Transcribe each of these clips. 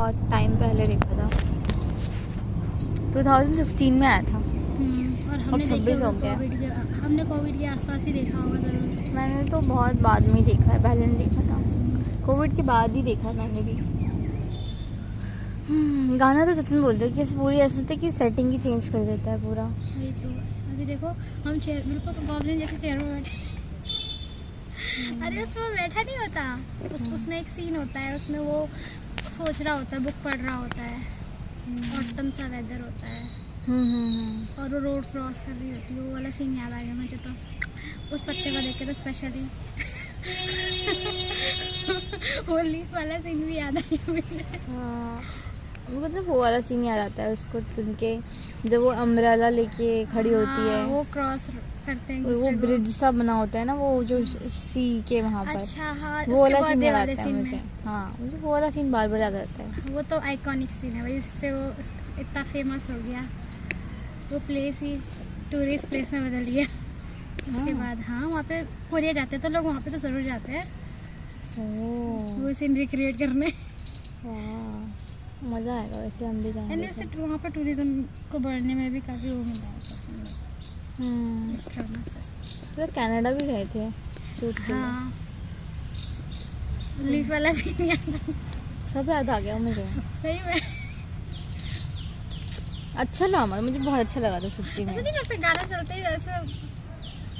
बहुत टाइम पहले देखा था, 2016 में आया था। और हमने 26 हो गया। हमने कोविड के आसपास ही देखा होगा ज़रूर। मैंने तो बहुत बाद में ही देखा है, पहले नहीं देखा था, कोविड के बाद ही देखा मैंने भी। गाना तो सच में बोलते हैं कि पूरी ऐसे थे कि सेटिंग ही चेंज कर देता है पूरा। वही तो अभी देखो हम चेयर बिल्कुल तो गॉब्लिन जैसे चेयर में बैठे। अरे उसमें वो बैठा नहीं होता, उसमें एक सीन होता है, उसमें वो सोच रहा होता है, बुक पढ़ रहा होता है, ऑटम सा वेदर होता है और वो रोड क्रॉस कर रही होती है। वो वाला सीन याद आ गया मुझे तो, उस पत्ते को देख के तो स्पेशली। वो लीफ वाला सीन भी याद आ गया मुझे। हाँ, मतलब वो वाला सीन याद आता है उसको सुन के, जब वो अम्ब्रेला लेके खड़ी होती है, वो क्रॉस करते हैं, वो ब्रिज सा बना होता है ना, वो जो सी के वहाँ पर। अच्छा हाँ, वो वाला सीन याद आता है मुझे। हाँ, मुझे वो वाला सीन बार बार याद आता है। वो तो आइकॉनिक सीन है भाई, इससे वो इतना फेमस हो गया, वो प्लेस ही टूरिस्ट प्लेस में बदल गया। उसके बाद हाँ, वहाँ पे कोरिया जाते हैं तो लोग वहाँ पे तो ज़रूर जाते हैं वो सीन रिक्रिएट करने। मज़ा आएगा वैसे, हम भी जाएंगे। वैसे वहाँ पर टूरिज्म को बढ़ने में भी काफ़ी वो मिला है तो कनाडा भी गए थे शूट के लिए। हाँ, लीफ वाला सीन याद सब याद आ गया मुझे। सही में अच्छा लगा मुझे, बहुत अच्छा लगा था सच्ची में। ऐसा नहीं लगता गाना चलते ही जैसे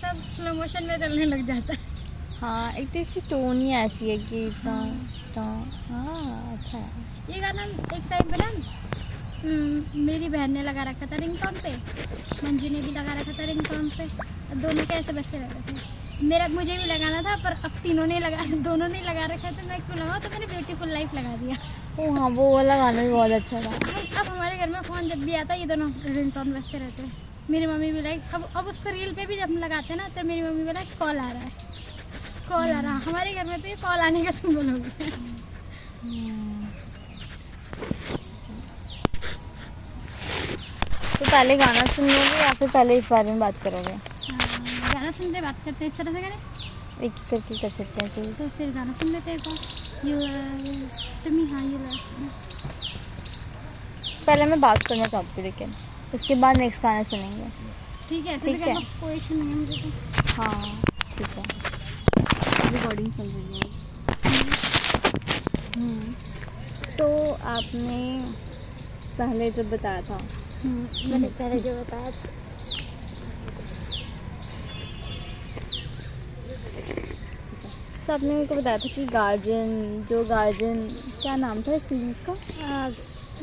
सब स्लो मोशन में चलने लग जाता है। हाँ, एक तो इसकी टोन ही ऐसी है कि हाँ अच्छा है ये गाना। एक टाइम पे ना मेरी बहन ने लगा रखा था रिंगटोन पे, मंजू ने भी लगा रखा था रिंगटोन पे, दोनों के ऐसे बजते रहते थे। मुझे भी लगाना था पर अब दोनों ने लगा रखा था, मैं क्यों लगाऊं, तो मैंने ब्यूटीफुल लाइफ लगा दिया। ओ हाँ, वो वाला गाना भी बहुत अच्छा था। अब हमारे घर में फ़ोन जब भी आता है ये दोनों रिंगटोन बजते रहते हैं। मेरी मम्मी भी लाइक अब उसको रील पे भी जब हम लगाते हैं ना तो मेरी मम्मी भी लाइक कॉल आ रहा है, कॉल आ रहा है। हमारे घर में तो ये कॉल आने का सिंबल हो गया। तो पहले गाना सुन लोगे या फिर पहले इस बारे में बात करोगे? गाना सुनते बात करते इस तरह से करें, एक एक करके कर सकते हैं चलिए। तो फिर गाना सुन लेते हैं। पहले मैं बात करना चाहती हूँ लेकिन उसके बाद नेक्स्ट गाना सुनेंगे। ठीक है, ठीक है, कोई इशू नहीं है मुझे तो। हाँ ठीक है, रिकॉर्डिंग चल रही है। तो आपने पहले जब बताया था, मैंने पहले जो बताया था, तो आपने मेरे को बताया था कि गार्जियन क्या नाम था इस सीरीज का?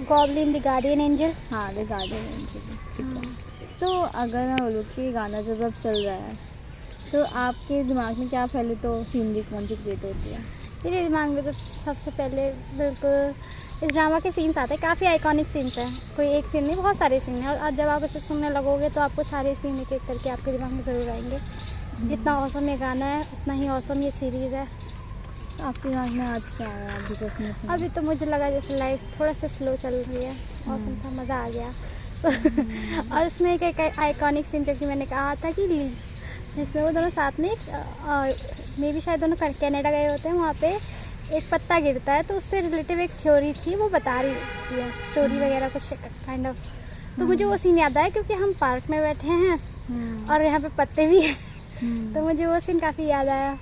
Goblin the guardian angel. हाँ, द गार्डियन एंजल, ठीक है। तो अगर मैं बोलूँ कि गाना जब अब चल रहा है तो आपके दिमाग में क्या पहले तो सीनरी कौन सी क्रिएट होती है? मेरे दिमाग में तो सबसे पहले बिल्कुल इस ड्रामा के सीन्स आते हैं, काफ़ी आइकॉनिक सीन्स हैं, कोई एक सीन नहीं, बहुत सारे सीन हैं। और जब आप इसे सुनने लगोगे तो आपको सारे सीन एक एक करके आपके दिमाग में ज़रूर आएंगे। जितना औसम ये गाना है उतना ही औसम ये सीरीज़ है। तो आपके दिमाग में आज क्या है अभी तक? अभी तो मुझे लगा जैसे लाइफ थोड़ा सा स्लो चल रही है, औसम सा मज़ा आ गया। और उसमें एक आइकॉनिक सीन जो कि मैंने कहा था कि जिसमें वो दोनों साथ में मे भी शायद दोनों कनाडा गए होते हैं, वहाँ पे एक पत्ता गिरता है तो उससे रिलेटिव एक थ्योरी थी, वो बता रही होती है स्टोरी वगैरह कुछ काइंड ऑफ। तो मुझे वो सीन याद आया क्योंकि हम पार्क में बैठे हैं और यहाँ पे पत्ते भी हैं, तो मुझे वो सीन काफ़ी याद आया।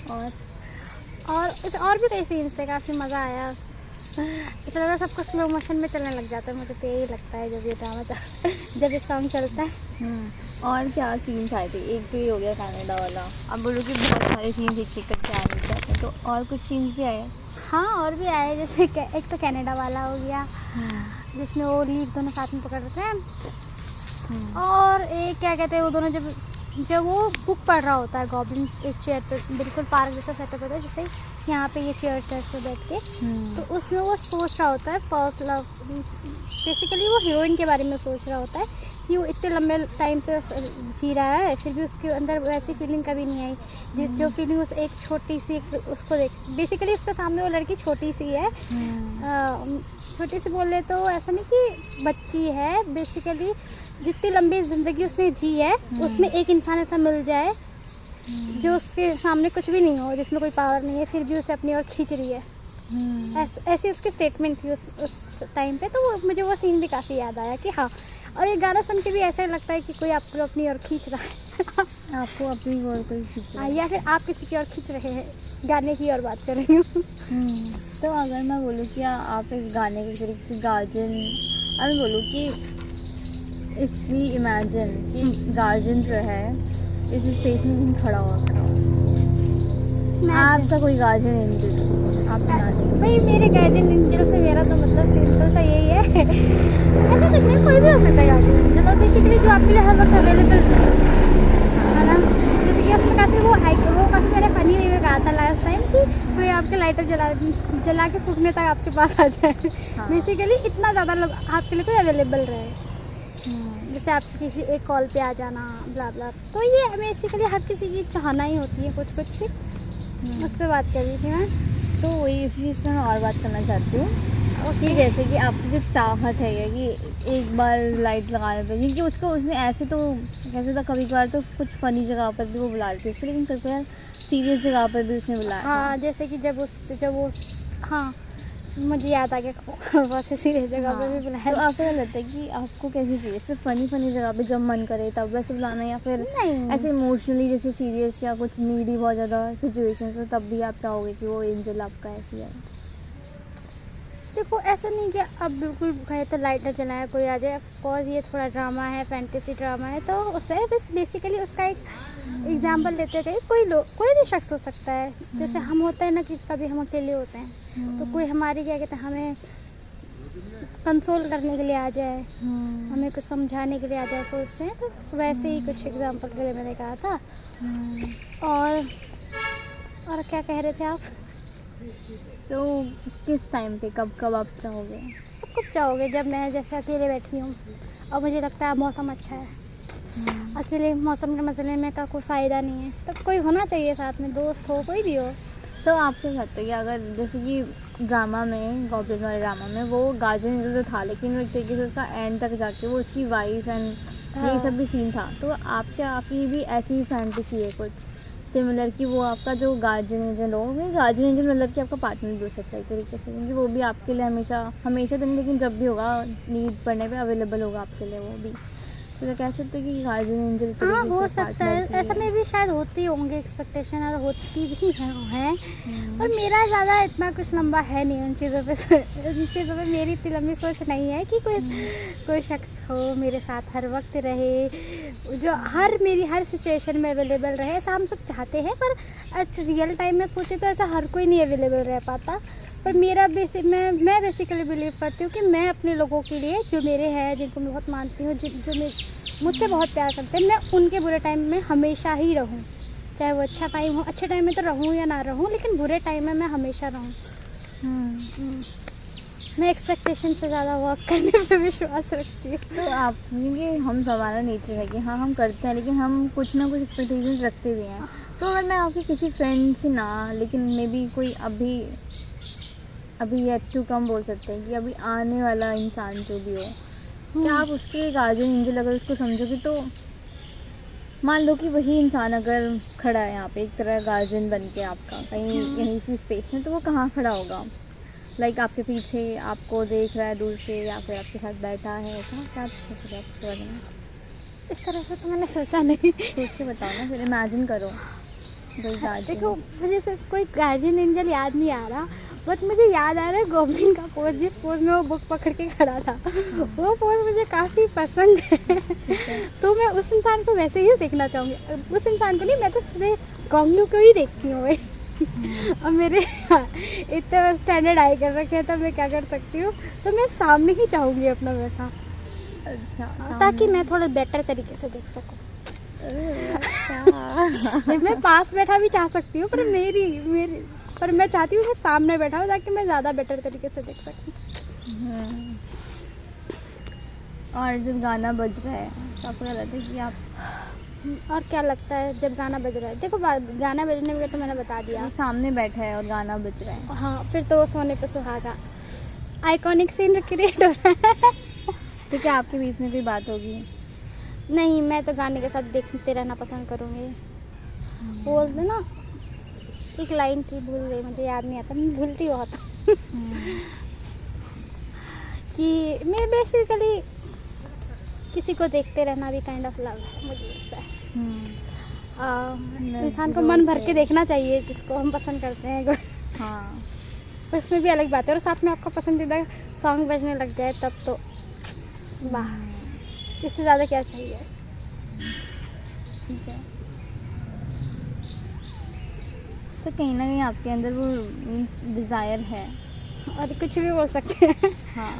और भी कई सीन्स थे, काफ़ी मज़ा आया। इस तरह सबको स्लो मोशन में चलने लग जाता है, मुझे तो यही लगता है जब ये ड्रामा जब ये सॉन्ग चलता है। और क्या सीन्स आए थे? एक तो ये हो गया कनाडा वाला, अब बोलो कि बहुत सारे सीन्स एक एक करके आने लग जाते हैं, तो और कुछ सीन्स भी आए? हाँ, और भी आए, जैसे एक तो कनाडा वाला हो गया जिसमें वो लीफ दोनों साथ में पकड़ते हैं, और एक क्या कहते हैं वो दोनों जब वो बुक पढ़ रहा होता है गॉब्लिन एक चेयर पे, बिल्कुल पार्क जैसा सेटअप होता है जैसे यहाँ पे ये चेयर्स है इस पे बैठ के, तो उसमें वो सोच रहा होता है फर्स्ट लव, बेसिकली वो हीरोइन के बारे में सोच रहा होता है कि वो इतने लंबे टाइम से जी रहा है फिर भी उसके अंदर वैसी फीलिंग कभी नहीं आई जो फीलिंग उस एक छोटी सी उसको देख, बेसिकली उसके सामने वो लड़की छोटी सी है, छोटी सी बोले तो ऐसा नहीं कि बच्ची है, बेसिकली जितनी लंबी ज़िंदगी उसने जी है उसमें एक इंसान ऐसा मिल जाए जो उसके सामने कुछ भी नहीं हो, जिसमें कोई पावर नहीं है, फिर भी उसे अपनी ओर खींच रही है। ऐसी उसकी स्टेटमेंट थी उस टाइम पे, तो मुझे वो सीन भी काफ़ी याद आया कि हाँ। और ये गाना सुन के भी ऐसा लगता है कि कोई आपको अपनी ओर खींच रहा है। आपको अपनी ओर कोई खींच रहा है। या फिर आप किसी की ओर खींच रहे हैं, गाने की ओर बात कर रही हूँ। तो अगर मैं बोलूँ कि आप इस गाने के तरीके से गार्जियन, मैं बोलूँ कि इफ़ वी इमेजिन कि गार्जियन जो है इस स्पेस में कहीं खड़ा हुआ आपका कोई गार्जियन एंजल आप बना दें। भाई मेरे गार्जियन एंजल से मेरा तो मतलब सिंपल सा यही है। ऐसा कुछ नहीं, कोई भी हो सकता है गार्जियन एंजल, और बेसिकली जो आपके लिए हर वक्त अवेलेबल है ना। जैसे कि उसमें काफ़ी वो काफ़ी मैंने फनी वे में कहा था लास्ट टाइम कि कोई आपके लाइटर जला के फूकने तक आपके पास आ जाए। बेसिकली इतना ज़्यादा लोग आपके लिए कोई अवेलेबल रहे, जैसे आप किसी एक कॉल पे आ जाना, ब्ला ब्ला। तो ये बेसिकली हर किसी की चाहना ही होती है कुछ कुछ सी। उस पर बात कर रही थी मैं। तो वही इस चीज़ पर मैं और बात करना चाहती हूँ कि जैसे कि आपकी जो चाहत है कि एक बार लाइट लगाने पे, क्योंकि उसने ऐसे तो कैसे था, कभी कभार तो कुछ फ़नी जगह पर भी वो बुला रही थी उसको, लेकिन कभी कभार सीरियस जगह पर भी उसने बुलाया। हाँ, जैसे कि जब वो हाँ मुझे याद आ गया, बहुत सी सीरियस जगह पे भी बुलाया। तो आपको क्या लगता है कि आपको कैसी चाहिए, सिर्फ फ़नी जगह पे जब मन करे तब वैसे बुलाना, या फिर नहीं ऐसे इमोशनली जैसे सीरियस या कुछ नीडी बहुत ज़्यादा सिचुएशन हो तब भी आप चाहोगे कि वो एंजल आपका ऐसी है? देखो ऐसा नहीं कि अब बिल्कुल कहे तो लाइटर जलाया कोई आ जाए। ऑफकोर्स ये थोड़ा ड्रामा है, फैंटेसी ड्रामा है, तो उससे बस बेसिकली उसका एक एग्जाम्पल लेते हैं। कोई भी शख्स हो सकता है, जैसे हम होते हैं ना कि कभी हम अकेले होते हैं तो कोई हमारी क्या कहते हैं हमें कंसोल करने के लिए आ जाए, हमें कुछ समझाने के लिए आ जाए, सोचते हैं। तो वैसे ही कुछ एग्जाम्पल के लिए मैंने कहा था। और क्या कह रहे थे आप? तो किस टाइम पे कब आप चाहोगे? कब चाहोगे? जब मैं जैसे अकेले बैठी हूँ और मुझे लगता है मौसम अच्छा है। अकेले मौसम के मसले में का कोई फ़ायदा नहीं है, तब कोई होना चाहिए साथ में, दोस्त हो, कोई भी हो। तो आप क्या कहते हैं कि अगर जैसे कि ड्रामा में, गॉब्लिन वाले ड्रामा में वो गार्जियन जो था, लेकिन वो एक तरीके से उसका एंड तक जाके वो उसकी वाइफ एंड ये सब भी सीन था, तो आपकी भी ऐसी ही फैंटेसी है कुछ सिमिलर कि वो आपका जो गार्जियन एंजल हो, गार्जियन एंजल मतलब कि आपका पार्टनर भी हो सकता है एक तरीके से, क्योंकि वो भी आपके लिए हमेशा तो नहीं, लेकिन जब भी होगा नीड पड़ने पे अवेलेबल होगा आपके लिए वो भी। तो कह सकते हैं कि गार्जियन एंजल हाँ हो सकता है, ऐसा में भी शायद होती होंगे एक्सपेक्टेशन, और होती भी हैं। और मेरा ज़्यादा इतना कुछ लंबा है नहीं उन चीज़ों पे मेरी इतनी लंबी सोच नहीं है कि कोई शख्स हो मेरे साथ हर वक्त रहे, जो मेरी हर सिचुएशन में अवेलेबल रहे। ऐसा हम सब चाहते हैं, पर रियल टाइम में सोचे तो ऐसा हर कोई नहीं अवेलेबल रह पाता। पर मेरा मैं बेसिकली बिलीव करती हूँ कि मैं अपने लोगों के लिए, जो मेरे हैं, जिनको मैं बहुत मानती हूँ, जो मुझसे बहुत प्यार करते हैं, मैं उनके बुरे टाइम में हमेशा ही रहूँ। चाहे वो अच्छा टाइम हो, अच्छे टाइम में तो रहूँ या ना रहूँ, लेकिन बुरे टाइम में मैं हमेशा रहूँ। मैं एक्सपेक्टेशन से ज़्यादा वर्क करने पे विश्वास रखती हूँ। तो आप, क्योंकि हम हमारा नेचर है कि हाँ हम करते हैं, लेकिन हम कुछ ना कुछ एक्सपेक्टेशन रखते भी हैं। तो अगर मैं आपके किसी फ्रेंड से ना, लेकिन मे बी कोई अभी येट टू कम बोल सकते हैं कि अभी आने वाला इंसान जो भी हो, क्या आप उसके गार्जियन एंजल अगर उसको समझोगे, तो मान लो कि वही इंसान अगर खड़ा है यहाँ पे एक तरह गार्जियन बन के आपका कहीं यहीं सी स्पेस में, तो वो कहाँ खड़ा होगा? लाइक आपके पीछे आपको देख रहा है दूर से, या फिर आपके साथ बैठा है, क्या इस तरह से तो मैंने सोचा नहीं। सोच के बताओ ना, फिर इमेजिन करो। देखो मुझे सिर्फ कोई गार्जियन एंजल याद नहीं आ रहा, बट मुझे याद आ रहा है गॉब्लिन का पोज, जिस पोज में वो बुक पकड़ के खड़ा था, वो पोज मुझे काफ़ी पसंद है। तो मैं उस इंसान को वैसे ही देखना चाहूँगी। उस इंसान को नहीं, मैं तो सिर्फ गॉब्लिन को ही देखती हूँ भाई। और मेरे इतने स्टैंडर्ड आई कर रखे हैं, तो मैं क्या कर सकती हूँ, तो मैं सामने ही चाहूँगी अपना बैठा। अच्छा, ताकि मैं थोड़ा बेटर तरीके से देख सकूँ। मैं पास बैठा भी चाह सकती हूँ, पर मैं चाहती हूँ मैं सामने बैठा हूँ, ताकि मैं ज़्यादा बेटर तरीके से देख सकूँ। और जब गाना बज रहा है तो आपको क्या लगता है कि आप, और क्या लगता है जब गाना बज रहा है? देखो गाना बजने में तो मैंने बता दिया, सामने बैठा है और गाना बज रहा है। हाँ, फिर तो वो सोने पे सुहागा आइकॉनिक सीन क्रिएट हो रहा है। तो क्या आपके बीच में कोई बात होगी? नहीं, मैं तो गाने के साथ देखते रहना पसंद करूँगी। वो बोलते ना, एक लाइन थी, भूल गई, मुझे याद नहीं आता, मैं भूलती बहुत कि मैं बेसिकली किसी को देखते रहना भी काइंड ऑफ लव है, मुझे लगता है। इंसान को मन भर के देखना चाहिए जिसको हम पसंद करते हैं। हाँ, उसमें भी अलग बात है, और साथ में आपका पसंदीदा सॉन्ग बजने लग जाए तब तो वाह, इससे ज़्यादा क्या चाहिए। ठीक है। तो कहीं ना कहीं आपके अंदर वो डिज़ायर है, और कुछ भी बोल सकते हैं। हाँ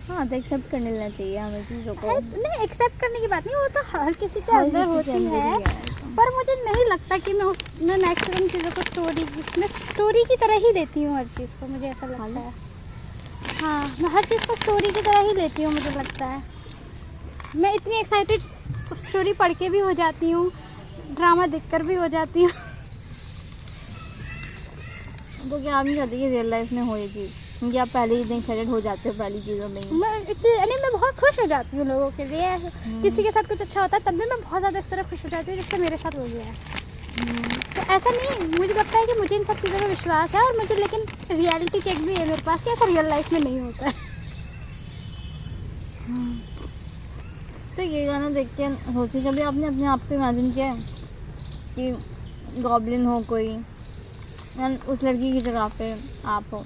हाँ, तो एक्सेप्ट करने लेना चाहिए हमें चीज़ों को। नहीं, एक्सेप्ट करने की बात नहीं, वो तो हर किसी के हर अंदर किसी के होती अंदर है, ही है। पर मुझे नहीं लगता कि मैं मैक्सिमम चीज़ों को मैं स्टोरी की तरह ही लेती हूँ हर चीज़ को, मुझे ऐसा लगता है। हाँ, मैं हर चीज़ को स्टोरी की तरह ही लेती हूँ, मुझे लगता है। मैं इतनी एक्साइटेड स्टोरी पढ़ के भी हो जाती हूँ, ड्रामा देखकर भी हो जाती हूँ। तो क्या आप नहीं चाहते कि रियल लाइफ में हो ये चीज़, क्योंकि आप पहले ही इतने एक्साइटेड हो जाते हो पहली चीज़ों में ही। मैं बहुत खुश हो जाती हूँ लोगों के लिए। किसी के साथ कुछ अच्छा होता है तब भी मैं बहुत ज़्यादा इस तरह खुश हो जाती हूँ जिससे मेरे साथ हो गया है। तो ऐसा नहीं, मुझे लगता है कि मुझे इन सब चीज़ों में विश्वास है, और मुझे लेकिन रियलिटी चेक भी है मेरे पास कि ऐसा रियल लाइफ में नहीं होता है। तो ये गाना देख के सोची कभी आपने अपने आप को इमेजिन किया है कि गॉब्लिन हो कोई, या उस लड़की की जगह पे आप हो?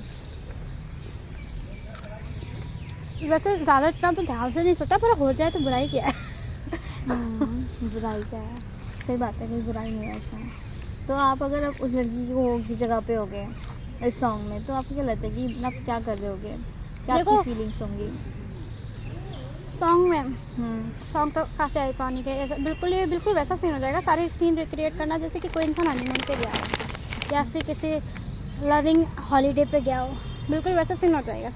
वैसे ज़्यादा इतना तो ध्यान से नहीं सोचा, पर हो जाए तो बुराई क्या है। बुराई क्या है, सही बात है, कोई बुराई नहीं है इसमें। तो आप अगर उस लड़की की जगह पे होगे इस सॉन्ग में, तो आपको क्या लगता है कि आप क्या कर रहे होगे, क्या आपकी फीलिंग्स होंगी सॉन्ग में? सॉन्ग तो काफ़ी आइकॉनिक है, ऐसा बिल्कुल वैसा सीन हो जाएगा, सारे सीन रिक्रिएट करना जैसे कि कोई इंसान हनीमून पे गया हो या फिर किसी लविंग हॉलीडे पे गया हो, बिल्कुल वैसा सीन हो जाएगा।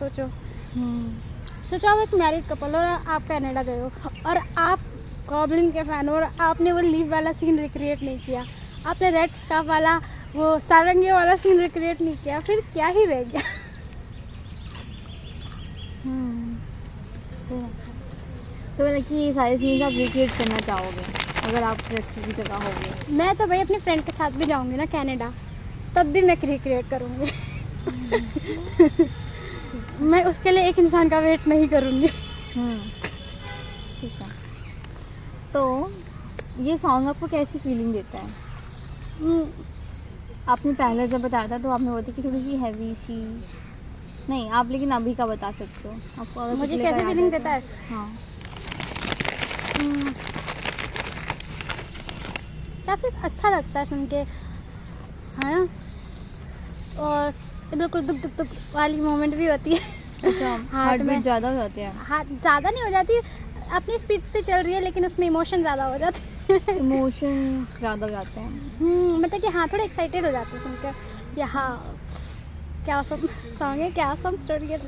सोचो आप एक मैरिड कपल और आप कनाडा गए हो, और आप गॉब्लिन के फैन हो, और आपने वो लीव वाला सीन रिक्रिएट नहीं किया, आपने रेड स्कार्फ वाला वो सारंगी वाला सीन रिक्रिएट नहीं किया, फिर क्या ही रह गया। तो मतलब कि ये सारी चीज़ आप रिक्रिएट करना चाहोगे अगर आप लड़की की जगह होगे? मैं तो भाई अपने फ्रेंड के साथ भी जाऊंगी ना कनाडा, तब भी मैं रिक्रिएट करूंगी। मैं उसके लिए एक इंसान का वेट नहीं करूंगी। ठीक है। तो ये सॉन्ग आपको कैसी फीलिंग देता है? आपने पहले जब बताया था तो आपने बोला कि थोड़ी सी हैवी सी, नहीं आप लेकिन अभी का बता सकते हो आपको अगर मुझे कैसी फीलिंग देता है? हाँ, काफ़ी अच्छा लगता है सुन के, है ना, और बिल्कुल दुख दुख दुख वाली मोमेंट भी होती है। अच्छा, हार्ट बीट ज़्यादा हो जाते हैं? हार्ट ज़्यादा नहीं हो जाती, अपनी स्पीड से चल रही है, लेकिन उसमें इमोशन ज़्यादा हो जाते हैं। इमोशन ज़्यादा हो जाते हैं। मतलब कि हाँ, थोड़ा एक्साइटेड हो जाते हैं सुनकर कि हाँ क्या सॉन्ग है, क्या सॉन्ग स्टोरी है।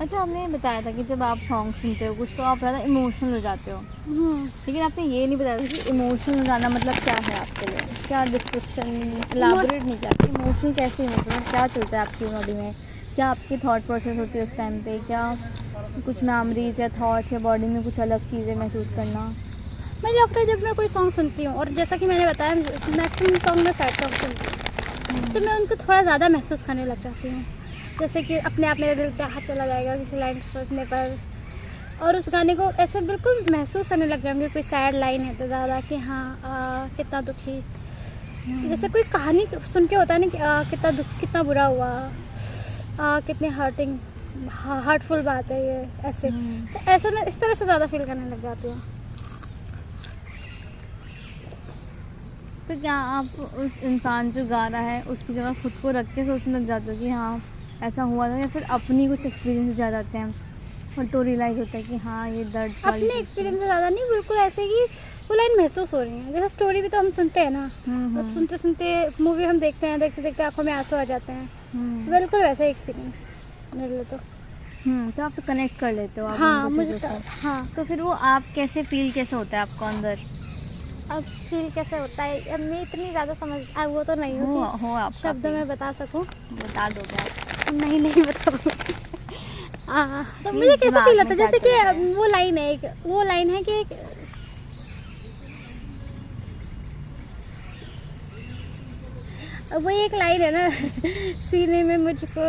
अच्छा, आपने बताया था कि जब आप सॉन्ग सुनते हो कुछ तो आप ज़्यादा इमोशनल हो जाते हो, लेकिन आपने ये नहीं बताया था कि इमोशनल हो जाना मतलब क्या है आपके लिए, क्या डिस्क्रिप्शन एलाबोरेट नहीं किया कि इमोशनल कैसे इमोशनल क्या चलता है आपकी बॉडी में, क्या आपकी थॉट प्रोसेस होती है उस टाइम पे, क्या कुछ मेमोरीज या थॉट्स या बॉडी में कुछ अलग चीज़ें महसूस करना? मुझे लगता है जब मैं कोई सॉन्ग सुनती हूँ, और जैसा कि मैंने बताया मैक्सिमम सॉन्ग में सैड सॉन्ग सुनती हूँ, तो मैं उनको थोड़ा ज़्यादा महसूस करने लग जाती हूँ, जैसे कि अपने आप मेरे दिल पे हाथ चला जाएगा किसी लाइन सोचने पर, और उस गाने को ऐसे बिल्कुल महसूस करने लग जाऊँगी। कोई सैड लाइन है तो ज़्यादा कि हाँ कितना दुखी, जैसे कोई कहानी सुन के होता है ना कि कितना दुख, कितना बुरा हुआ, कितनी हार्टफुल बात है ये, ऐसे तो ऐसे मैं इस तरह से ज़्यादा फील करने लग जाती हूँ। तो क्या आप उस इंसान जो गा रहा है उसकी जगह खुद को रख के सोचने लग जाते हो कि हाँ ऐसा हुआ था, या फिर अपनी कुछ एक्सपीरियंस ज़्यादा जाते हैं और तो रियलाइज़ होता है कि हाँ ये दर्द वाली अपने एक्सपीरियंस से ज़्यादा नहीं, बिल्कुल ऐसे कि वो लाइन महसूस हो रही है। जैसे स्टोरी भी तो हम सुनते हैं ना, सुनते सुनते मूवी हम देखते हैं, देखते देखते आंखों में आंसू आ जाते हैं, बिल्कुल वैसा एक्सपीरियंस मेरे लिए तो आप तो कनेक्ट कर लेते हो आप हाँ मुझे हाँ। तो फिर वो आप कैसे फील कैसे होता है आपको अंदर? अब फील कैसे होता है, अब मैं इतनी ज़्यादा समझ वो तो नहीं हो आप शब्दों में बता सकूं, बता दोगे आप? नहीं बता। तो मुझे कैसे फील होता है, जैसे कि वो लाइन है कि अब वही एक लाइन है ना, सीने में मुझको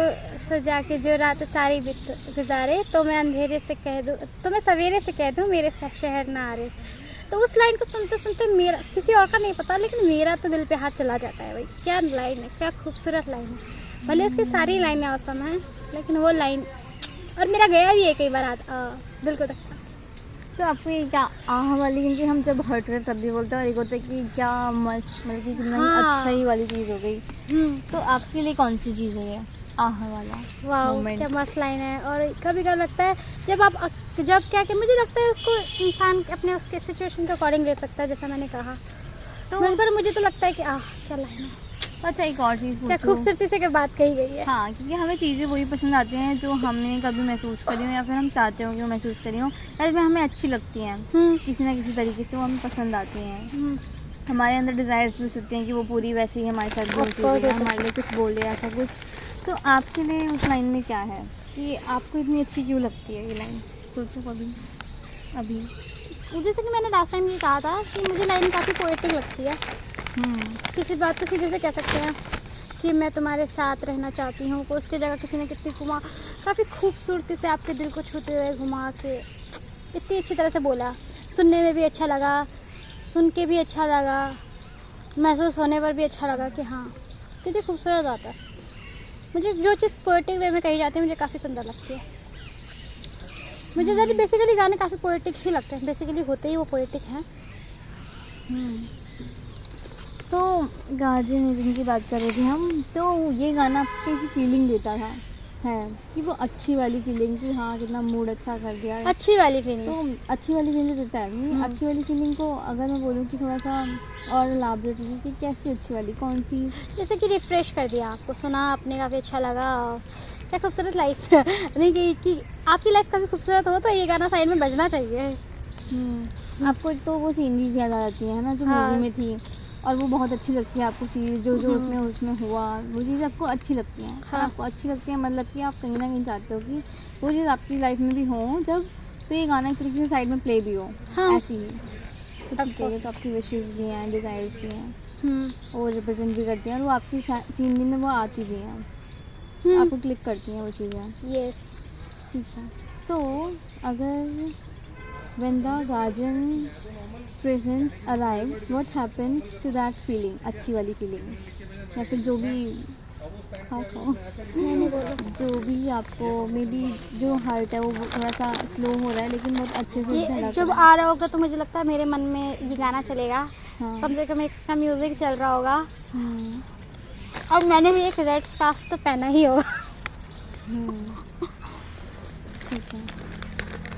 सजा के जो रात सारी गुजारे, तो मैं अंधेरे से कह दूँ, तो मैं सवेरे से कह दूँ मेरे शहर ना आ रहे। तो उस लाइन को सुनते सुनते मेरा, किसी और का नहीं पता, लेकिन मेरा तो दिल पे हाथ चला जाता है। भाई क्या लाइन है, क्या खूबसूरत लाइन है। भले उसकी सारी लाइनें औसम हैं, लेकिन वो लाइन, और मेरा गया भी है कई बार दिल को तक। तो आपको ये क्या आह वाली, क्योंकि हम जब हर्ट रहे तब भी बोलते हैं, और एक होता है कि क्या मस्त, मतलब कि कितना ही अच्छा ही वाली चीज़ हो गई। तो आपके लिए कौन सी चीज़ है ये आह वाला? वाह moment? क्या मस्त लाइन है। और कभी कभी लगता है जब क्या कि मुझे लगता है उसको इंसान अपने उसके सिचुएशन के अकॉर्डिंग ले सकता है, जैसा मैंने कहा। तो पर मुझे तो लगता है कि क्या लाइन है। अच्छा, एक और चीज़ क्या पूछूं? खूबसूरती से क्या बात कही गई है। हाँ, क्योंकि हमें चीज़ें वही पसंद आती हैं जो हमने कभी महसूस करी हो, या फिर हम चाहते हो कि वो महसूस करी हो, या फिर हमें अच्छी लगती हैं किसी ना किसी तरीके से, वो हमें पसंद आती हैं। हमारे अंदर डिज़ायर्स भी हो सकते हैं कि वो पूरी वैसे ही हमारे साथ बोलती है, हमारे लिए कुछ बोले, ऐसा कुछ। तो आपके लिए उस लाइन में क्या है कि आपको इतनी अच्छी क्यों लगती है ये लाइन? सोचो कभी अभी। जैसे कि मैंने लास्ट टाइम ये कहा था कि मुझे लाइन काफ़ी पोएटिक लगती है। किसी बात को सीधे से कह सकते हैं कि मैं तुम्हारे साथ रहना चाहती हूँ, को उसकी जगह किसी ने कितनी काफ़ी खूबसूरती से आपके दिल को छूते हुए घुमा के इतनी अच्छी तरह से बोला। सुनने में भी अच्छा लगा, सुन के भी अच्छा लगा, महसूस होने पर भी अच्छा लगा कि हाँ कितनी खूबसूरत बात है। मुझे जो चीज़ पोएटिक वे में कही जाती है मुझे काफ़ी सुंदर लगती है। मुझे ज़्यादा बेसिकली गाने काफ़ी पोएटिक ही लगते हैं, बेसिकली होते ही वो पोएटिक हैं। तो गार्जियन जिनकी बात कर रहे थे हम, तो ये गाना आपको कैसी फीलिंग देता था? है कि वो अच्छी वाली फीलिंग कि हाँ कितना मूड अच्छा कर दिया है। अच्छी वाली फीलिंग, तो अच्छी वाली फीलिंग देता है नहीं? अच्छी वाली फीलिंग को अगर मैं बोलूँ कि थोड़ा सा और एलाबोरेट कि कैसी अच्छी वाली, कौन सी? जैसे कि रिफ़्रेश कर दिया, आपको सुना, आपने काफ़ी अच्छा लगा, क्या खूबसूरत लाइफ नहीं कि आपकी लाइफ काफ़ी खूबसूरत हो तो ये गाना साइड में बजना चाहिए। आपको एक तो वो सीनरीज याद आ जाती है ना जो मूवी में थी, और वो बहुत अच्छी लगती है आपको सीरीज, जो उसमें हुआ, वो चीज़ आपको अच्छी लगती है। आपको अच्छी लगती है मतलब कि आप कहीं ना कहीं चाहते हो कि वो चीज़ आपकी लाइफ में भी हो जब, तो ये गाना एक तरीके से साइड में प्ले भी हो। ऐसी ही तो ठीक है, तो आपकी विशेज़ भी हैं, डिज़ायर्स भी हैं, वो रिप्रेजेंट भी करती हैं, और वो आपकी सीनरी में वो आती भी हैं, आपको क्लिक करती हैं वो चीज़ें। यस, ठीक है। सो अगर when the guardian presence arrives, what happens to that feeling? अच्छी वाली फीलिंग, या फिर जो भी जो भी आपको मे बी जो हार्ट है वो थोड़ा सा स्लो हो रहा है, लेकिन बहुत अच्छे से जब आ रहा होगा तो मुझे लगता है मेरे मन में ये गाना चलेगा। कम से कम इसका म्यूजिक चल रहा होगा, और मैंने भी एक रेड स्कार्फ तो पहना ही होगा। ठीक है।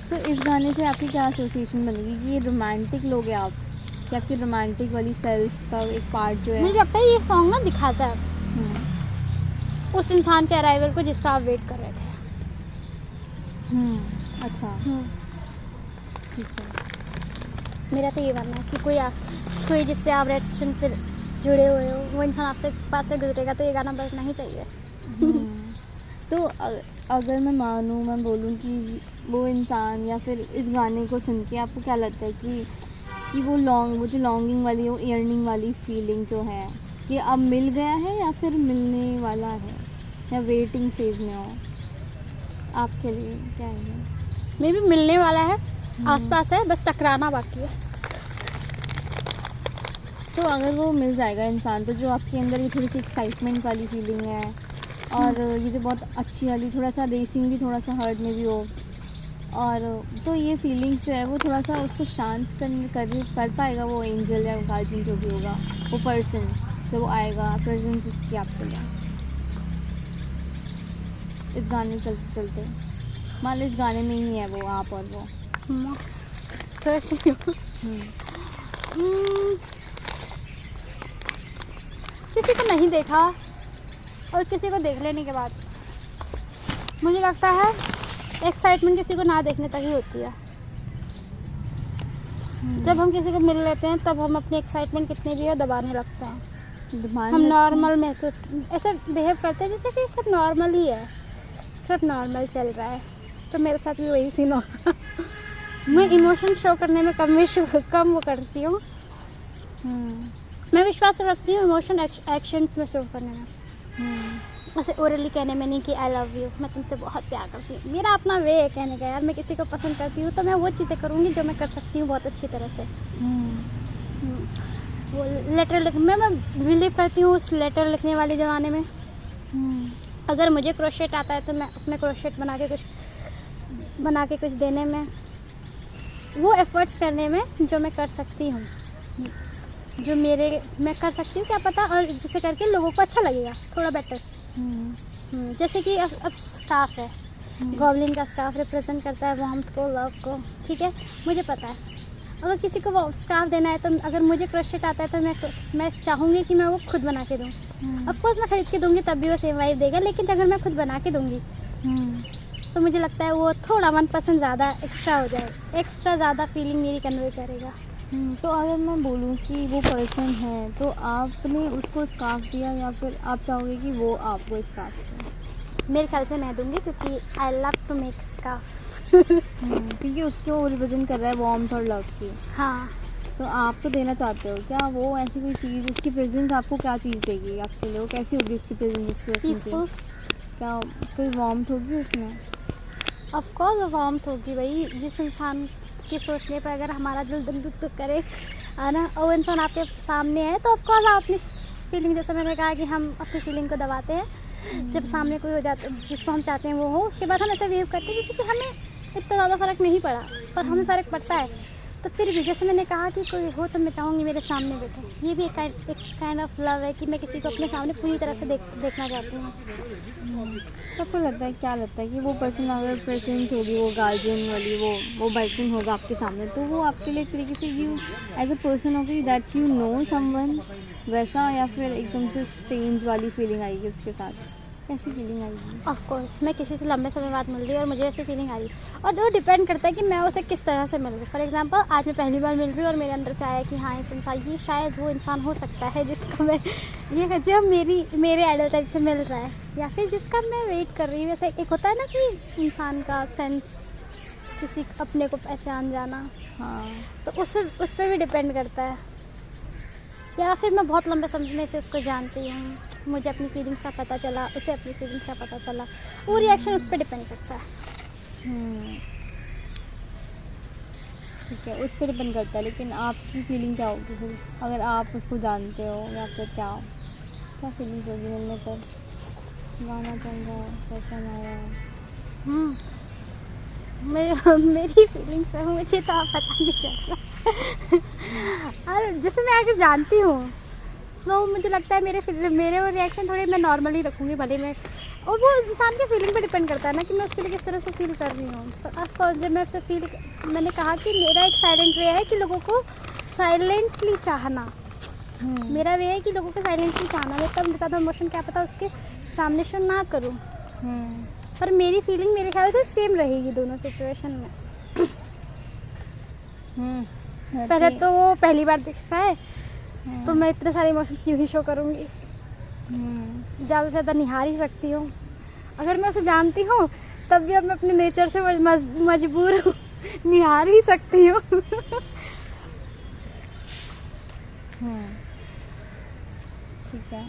तो इस गाने से आपकी क्या एसोसिएशन बनेगी कि ये रोमांटिक लोग हैं आप, कि आपकी रोमांटिक वाली सेल्फ का एक पार्ट जो है? मुझे लगता है ये सॉन्ग ना दिखाता है उस इंसान के अराइवल को जिसका आप वेट कर रहे थे। अच्छा, ठीक है। मेरा तो ये मानना है कि कोई जिससे आप रेस्टोरेंट से जुड़े हुए हो, वो इंसान आपसे पास से गुजरेगा तो ये गाना बजना ही चाहिए। तो अगर मैं मानूँ, मैं बोलूँ कि वो इंसान, या फिर इस गाने को सुन के आपको क्या लगता है कि वो जो लॉन्गिंग वाली, वो इयर्निंग वाली फीलिंग जो है, कि अब मिल गया है या फिर मिलने वाला है, या वेटिंग फेज में हो? आपके लिए क्या है? मे भी मिलने वाला है, आसपास है, बस टकराना बाकी है। तो अगर वो मिल जाएगा इंसान, तो जो आपके अंदर ये थोड़ी सी एक्साइटमेंट वाली फीलिंग है, और ये जो बहुत अच्छी वाली, थोड़ा सा रेसिंग भी, थोड़ा सा हर्ट में भी हो, और तो ये फीलिंग्स जो है वो थोड़ा सा उसको शांत कर पाएगा वो एंजल या गार्जियन जो भी होगा, वो पर्सन जब वो आएगा, प्रेजेंस उसकी आपके लिए इस गाने चलते चलते। मान लो इस गाने में ही है वो, आप और वो। सोच रही हूँ किसी को नहीं देखा, और किसी को देख लेने के बाद मुझे लगता है एक्साइटमेंट किसी को ना देखने तक ही होती है। जब हम किसी को मिल लेते हैं तब हम अपनी एक्साइटमेंट कितनी भी हो दबाने लगते हैं। हम नॉर्मल महसूस ऐसे बिहेव करते हैं जैसे कि सब नॉर्मल ही है, सब नॉर्मल चल रहा है। तो मेरे साथ भी वही सीन हो मैं इमोशन शो करने में कम वो करती हूँ। मैं विश्वास रखती हूँ इमोशन एक्शंस में शो करने में, वैसे ओरली कहने में नहीं कि आई लव यू, मैं तुमसे बहुत प्यार करती हूँ। मेरा अपना वे है कहने का, यार मैं किसी को पसंद करती हूँ तो मैं वो चीज़ें करूँगी जो मैं कर सकती हूँ बहुत अच्छी तरह से। वो लेटर लिख मैं बिलीव करती हूँ उस लेटर लिखने वाले ज़माने में। अगर मुझे क्रोशेट आता है तो मैं अपने क्रोशेट बना के कुछ देने में, वो एफर्ट्स करने में जो मैं कर सकती हूँ, जो मैं कर सकती हूँ, क्या पता, और जिसे करके लोगों को अच्छा लगेगा थोड़ा बेटर। जैसे कि अब स्कार्फ है, गॉबलिन का स्कार्फ रिप्रेजेंट करता है वार्मथ को, लव को, ठीक है, मुझे पता है। अगर किसी को वो स्कार्फ देना है तो अगर मुझे क्रोशेट आता है तो मैं चाहूँगी कि मैं वो खुद बना के दूँ। ऑफ कोर्स मैं खरीद के दूँगी तब भी वो सेम वाइब देगा, लेकिन अगर मैं खुद बना के दूँगी तो मुझे लगता है वो थोड़ा मनपसंद ज़्यादा एक्स्ट्रा हो जाए, एक्स्ट्रा ज़्यादा फीलिंग मेरी कन्वे करेगा। तो अगर मैं बोलूँ कि वो पर्सन है तो आपने उसको स्कार्फ दिया या फिर आप चाहोगे कि वो आपको स्कार्फ दे? मेरे ख्याल से मैं दूँगी, क्योंकि I love to make scarf. क्योंकि उसको रिप्रेजेंट कर रहा है वार्मथ और लव की। हाँ, तो आप तो देना चाहते हो क्या? वो ऐसी कोई चीज़, उसकी प्रेजेंस आपको क्या चीज़ देगी आपके लिए? वो कैसी होगी उसकी प्रेजेंस उस पर्सन पीसफुल। की? क्या कोई वार्मथ होगी उसमें? ऑफ कोर्स वो वार्मथ होगी भाई। जिस इंसान के सोचने पर अगर हमारा दिल दुख दुख करे है ना, और वो इंसान आपके सामने है, तो ऑफ कोर्स आप अपनी फीलिंग, जैसे मैंने कहा कि हम अपनी फीलिंग को दबाते हैं, जब सामने कोई हो जाता जिसको हम चाहते हैं वो हो, उसके बाद हम ऐसे बिहेव करते हैं जैसे कि हमें इतना ज़्यादा फ़र्क नहीं पड़ा, पर हमें फ़र्क पड़ता है। तो फिर भी जैसे मैंने कहा कि कोई हो तो मैं चाहूँगी मेरे सामने बैठे। ये भी एक काइंड ऑफ लव है कि मैं किसी को अपने सामने पूरी तरह से देखना चाहती हूँ। तो आपको लगता है, क्या लगता है कि वो पर्सन अगर प्रेजेंस होगी, वो गार्जियन वाली वो पर्सन होगा आपके सामने, तो वो आपके लिए एक तरीके से यू एज अ पर्सन होगी दैट यू नो समवन वैसा, या फिर एकदम से स्ट्रेंज वाली फीलिंग आएगी उसके साथ? कैसी फीलिंग आएगी? ऑफ कोर्स मैं किसी से लंबे समय बाद मिल रही हूँ और मुझे ऐसी फीलिंग आ रही है, और वो डिपेंड करता है कि मैं उसे किस तरह से मिल रही हूँ। फॉर एग्जांपल आज मैं पहली बार मिल रही हूँ और मेरे अंदर से आया कि हाँ इस इंसान, ये शायद वो इंसान हो सकता है जिसका मैं ये जो मेरे आइडल टाइप से मिल रहा है, या फिर जिसका मैं वेट कर रही हूँ। वैसे एक होता है ना कि इंसान का सेंस, किसी अपने को पहचान जाना, हाँ, तो उस पर भी डिपेंड करता है। या फिर मैं बहुत लंबे समय से उसको जानती हूँ, मुझे अपनी फीलिंग्स का पता चला, उसे अपनी फीलिंग्स का पता चला, वो रिएक्शन उस पर डिपेंड करता है। ठीक है, उस पर डिपेंड करता है। लेकिन आपकी फीलिंग क्या होगी फिर अगर आप उसको जानते हो, या फिर क्या फीलिंग होगी मिलने पर? गाना चल रहा है, कैसा आ रहा है? मेरी फीलिंग्स है, मुझे तो आप पता नहीं चल रहा। और जैसे मैं आगे जानती हूँ तो मुझे लगता है मेरे वो रिएक्शन थोड़े मैं नॉर्मली रखूँगी भले मैं, और वो इंसान के फीलिंग पे डिपेंड करता है ना कि मैं उसके लिए किस तरह से फील कर रही हूँ। तो ऑफकोर्स जब मैं उससे मैंने कहा कि मेरा एक साइलेंट वे है कि लोगों को साइलेंटली चाहना। मेरा वे है कि लोगों को साइलेंटली चाहना, मैं तब ज़्यादा इमोशन क्या पता उसके सामने शो ना करूँ, पर मेरी फीलिंग मेरे ख्याल से सेम रहेगी दोनों सिचुएशन में। पहले तो वो पहली बार दिख रहा है तो मैं इतने सारे इमोशन क्यों ही शो करूँगी, ज़्यादा से ज़्यादा निहार ही सकती हूँ। अगर मैं उसे जानती हूँ तब भी अब मैं अपने नेचर से मजबूर हूँ, निहार ही सकती हूँ। ठीक है।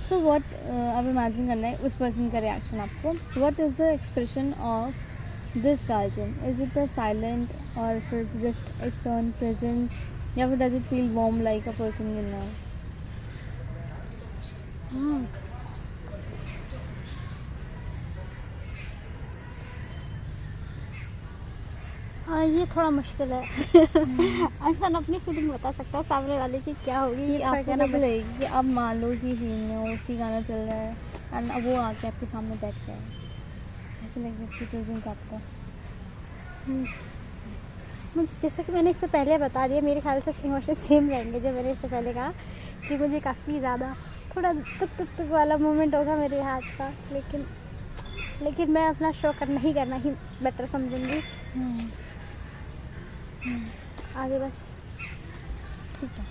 सो व्हाट, अब इमेजिन करना है उस पर्सन का रिएक्शन आपको। What is the expression of this guardian? Is it a silent और फिर जस्ट a stern presence, या फिर does it feel warm like a person you know? ये थोड़ा मुश्किल है। इंसान अपनी फीलिंग बता सकता है, सामने वाले की क्या होगी ये आपको कहना कैसे लगेगी कि अब मान लो उसी सीन में उसी गाना चल रहा है एंड अब वो आके आपके सामने बैठ गया है, कैसे लगेगी उसकी प्रेजेंस आपको? मुझे जैसा कि मैंने इससे पहले बता दिया, मेरे ख्याल से इमोशन सेम रहेंगे जो मैंने इससे पहले कहा कि मुझे काफ़ी ज़्यादा थोड़ा तुक वाला मोमेंट होगा मेरे हाथ का, लेकिन मैं अपना शो करना ही बेटर समझूंगी। आगे बस ठीक है,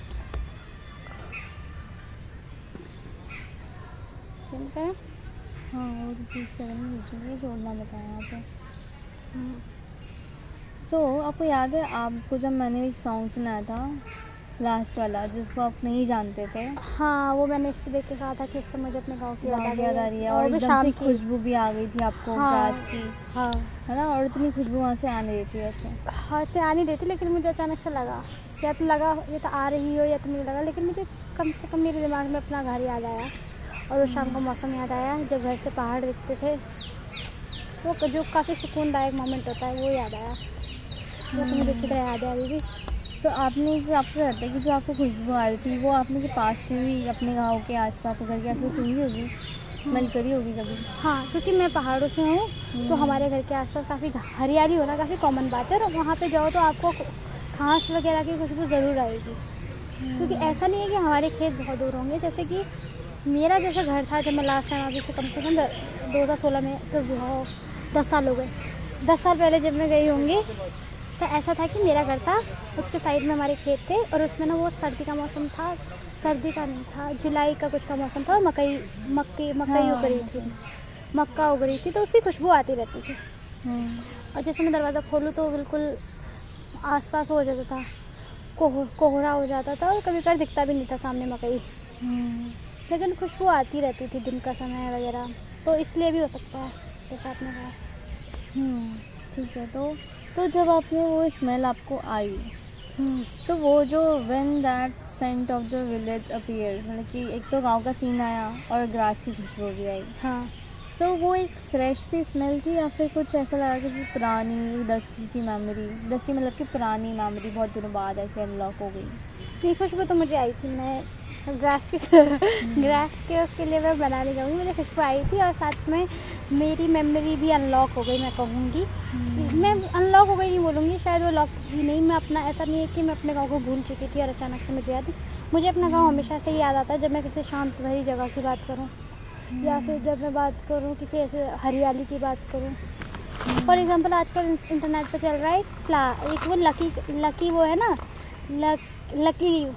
चिंता है। हाँ, वो तो चीज़ करेंगे, जोड़ना बचा यहाँ पे। आपको याद है आपको जब मैंने एक सॉन्ग सुनाया था लास्ट वाला जिसको आप नहीं जानते थे, हाँ, वो मैंने इससे देख के कहा था कि इससे मुझे अपने गाँव की याद आ याद आ रही है, और और भी एकदम शाम से की। खुशबू भी आ गई थी आपको हाँ ग्रास की, हाँ है ना, और इतनी खुशबू वहाँ से आ नहीं रही थी वैसे। हाँ, तो आ नहीं रही थी, लेकिन मुझे अचानक से लगा, या तो लगा ये तो आ रही हो या तो मुझे लगा, लेकिन मुझे कम से कम मेरे दिमाग में अपना घर याद आया और उस शाम का मौसम याद आया जब घर से पहाड़ दिखते थे, वो जो काफ़ी सुकूनदायक मोमेंट होता है वो याद आया, वो तो मुझे अच्छी तरह याद है अभी भी। तो आपने जो आपको रहता है कि जो आपको खुशबू आ रही थी वो आपने जो पास की हुई अपने गाँव के आसपास घर के आसपास सूंघी होगी, स्मेल करी होगी कभी? हाँ, क्योंकि मैं पहाड़ों से हूँ तो हमारे घर के आसपास काफ़ी हरियाली होना काफ़ी कॉमन बात है, और वहाँ पे जाओ तो आपको घास वगैरह की खुशबू ज़रूर आएगी, क्योंकि ऐसा नहीं है कि हमारे खेत बहुत दूर होंगे। जैसे कि मेरा जैसा घर था जब मैं लास्ट टाइम अभी से कम 2016 में, तो 10 साल हो गए, 10 साल पहले जब मैं गई होंगी तो ऐसा था कि मेरा घर था, उसके साइड में हमारे खेत थे, और उसमें ना वो सर्दी का मौसम था, सर्दी का नहीं था, जुलाई का कुछ का मौसम था, और मकई उग रही थी, मक्का उग रही थी, तो उसकी खुशबू आती रहती थी। और जैसे मैं दरवाज़ा खोलूँ तो बिल्कुल आसपास हो जाता था, कोहरा हो जाता था, और कभी कभी दिखता भी नहीं था सामने मकई, लेकिन खुशबू आती रहती थी दिन का समय वगैरह, तो इसलिए भी हो सकता है जैसा आपने कहा। ठीक है। तो जब आपने वो स्मेल आपको आई, तो वो जो when that scent of the village appear, मतलब कि एक तो गांव का सीन आया और ग्रास की खुशबू भी आई, हाँ, सो वो एक फ्रेश सी स्मेल थी या फिर कुछ ऐसा लगा कि जैसे पुरानी डस्टी सी मेमोरी, डस्टी मतलब कि पुरानी मेमोरी बहुत दिनों बाद ऐसे अनलॉक हो गई? ये खुशबू तो मुझे आई थी, मैं ग्रास के उसके लिए मैं बना नहीं जाऊँगी, मुझे खुशबू आई थी, और साथ में मेरी मेमोरी भी अनलॉक हो गई, मैं कहूँगी। मैं अनलॉक हो गई नहीं बोलूँगी, शायद वो लॉक ही नहीं, मैं अपना, ऐसा नहीं है कि मैं अपने गाँव को भूल चुकी थी और अचानक से मुझे याद, मुझे अपना गाँव हमेशा से ही याद आता है जब मैं किसी शांत भरी जगह की बात करूँ, या फिर जब मैं बात करूँ किसी ऐसे हरियाली की बात करूँ। फॉर एग्जांपल आजकल इंटरनेट पे चल रहा है एक वो लकी वो है ना, लकी लीव,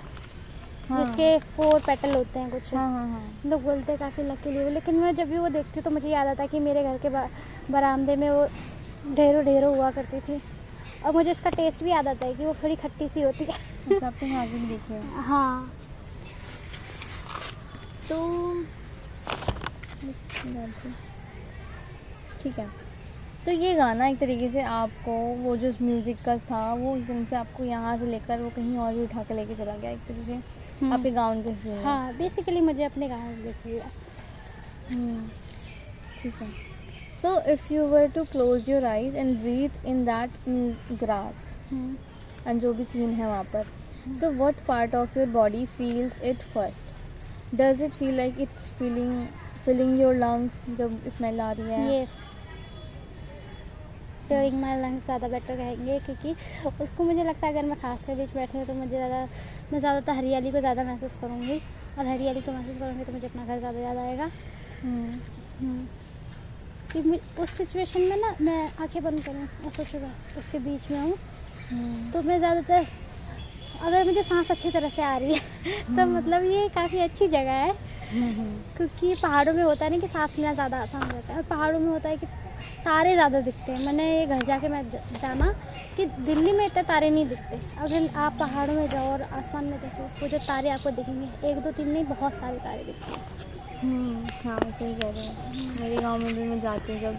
जिसके 4 पेटल होते हैं कुछ, लोग बोलते हैं काफ़ी लकी लीव, लेकिन मैं जब भी वो देखती हूँ तो मुझे याद आता है कि मेरे घर के बरामदे में वो ढेरों हुआ करती थी, और मुझे इसका टेस्ट भी याद आता है कि वो थोड़ी खट्टी सी होती है। अच्छा, आपने वहाँ भी देखे? हाँ, तो ठीक है। तो ये गाना एक तरीके से आपको वो जो म्यूज़िक का था वो एकदम से आपको यहाँ से लेकर वो कहीं और भी उठा के लेके चला गया एक तरीके से आपके गाँव के सीन में। हाँ, बेसिकली मुझे अपने गाँव में देख लिया। ठीक है। So if you were to close your eyes and breathe in that grass and जो भी सीन है वहाँ पर, so what part of your body feels it first? Does it feel like it's filling your lungs जब smell आ रही है? Yes, filling my lungs ज़्यादा बेटर कहेंगे, क्योंकि उसको मुझे लगता है अगर मैं खास के बीच बैठी हूँ तो मैं ज़्यादातर हरियाली को ज़्यादा महसूस करूँगी, और हरियाली को महसूस करूँगी तो मुझे अपना घर ज़्यादा याद आएगा। कि उस सिचुएशन में ना मैं आंखें बंद करूँ और सोचूंगा उसके बीच में हूँ, तो मैं ज़्यादातर अगर मुझे सांस अच्छी तरह से आ रही है तो मतलब ये काफ़ी अच्छी जगह है, क्योंकि पहाड़ों में होता है ना कि सांस लेना ज़्यादा आसान रहता है, और पहाड़ों में होता है कि तारे ज़्यादा दिखते हैं। मैंने ये घर जाके मैं जाना कि दिल्ली में इतने तारे नहीं दिखते, अगर आप पहाड़ों में जाओ और आसमान में देखो वो जो तारे आपको दिखेंगे 1 2 3 नहीं, बहुत सारे तारे दिखते हैं। हाँ, सही कह रहे हैं। मेरे गांव में भी मैं जाती हूँ जब,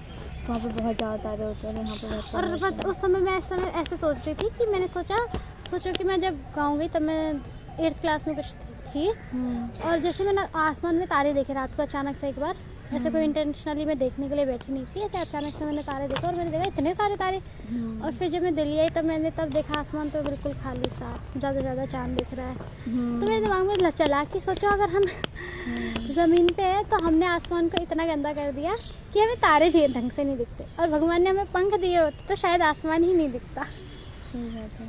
वहाँ पे बहुत ज़्यादा तारे होते हैं, यहाँ पे बहुत और बस उस समय मैं ऐसे सोच रही थी कि मैंने सोचा कि मैं जब गाँव गई तब मैं 8th क्लास में कुछ थी, और जैसे मैंने आसमान में तारे देखे रात को अचानक से एक बार, ऐसे कोई इंटेंशनली मैं देखने के लिए बैठी नहीं थी, ऐसे अचानक से मैंने तारे देखा और मैंने देखा इतने सारे तारे। और फिर जब मैं दिल्ली आई तब देखा आसमान तो बिल्कुल खाली सा, ज़्यादा चांद दिख रहा है। तो मेरे दिमाग में चला कि सोचो अगर हम ज़मीन पे है तो हमने आसमान को इतना गंदा कर दिया कि हमें तारे दिए ढंग से नहीं दिखते, और भगवान ने हमें पंख दिए होते तो शायद आसमान ही नहीं दिखता। सही बात है।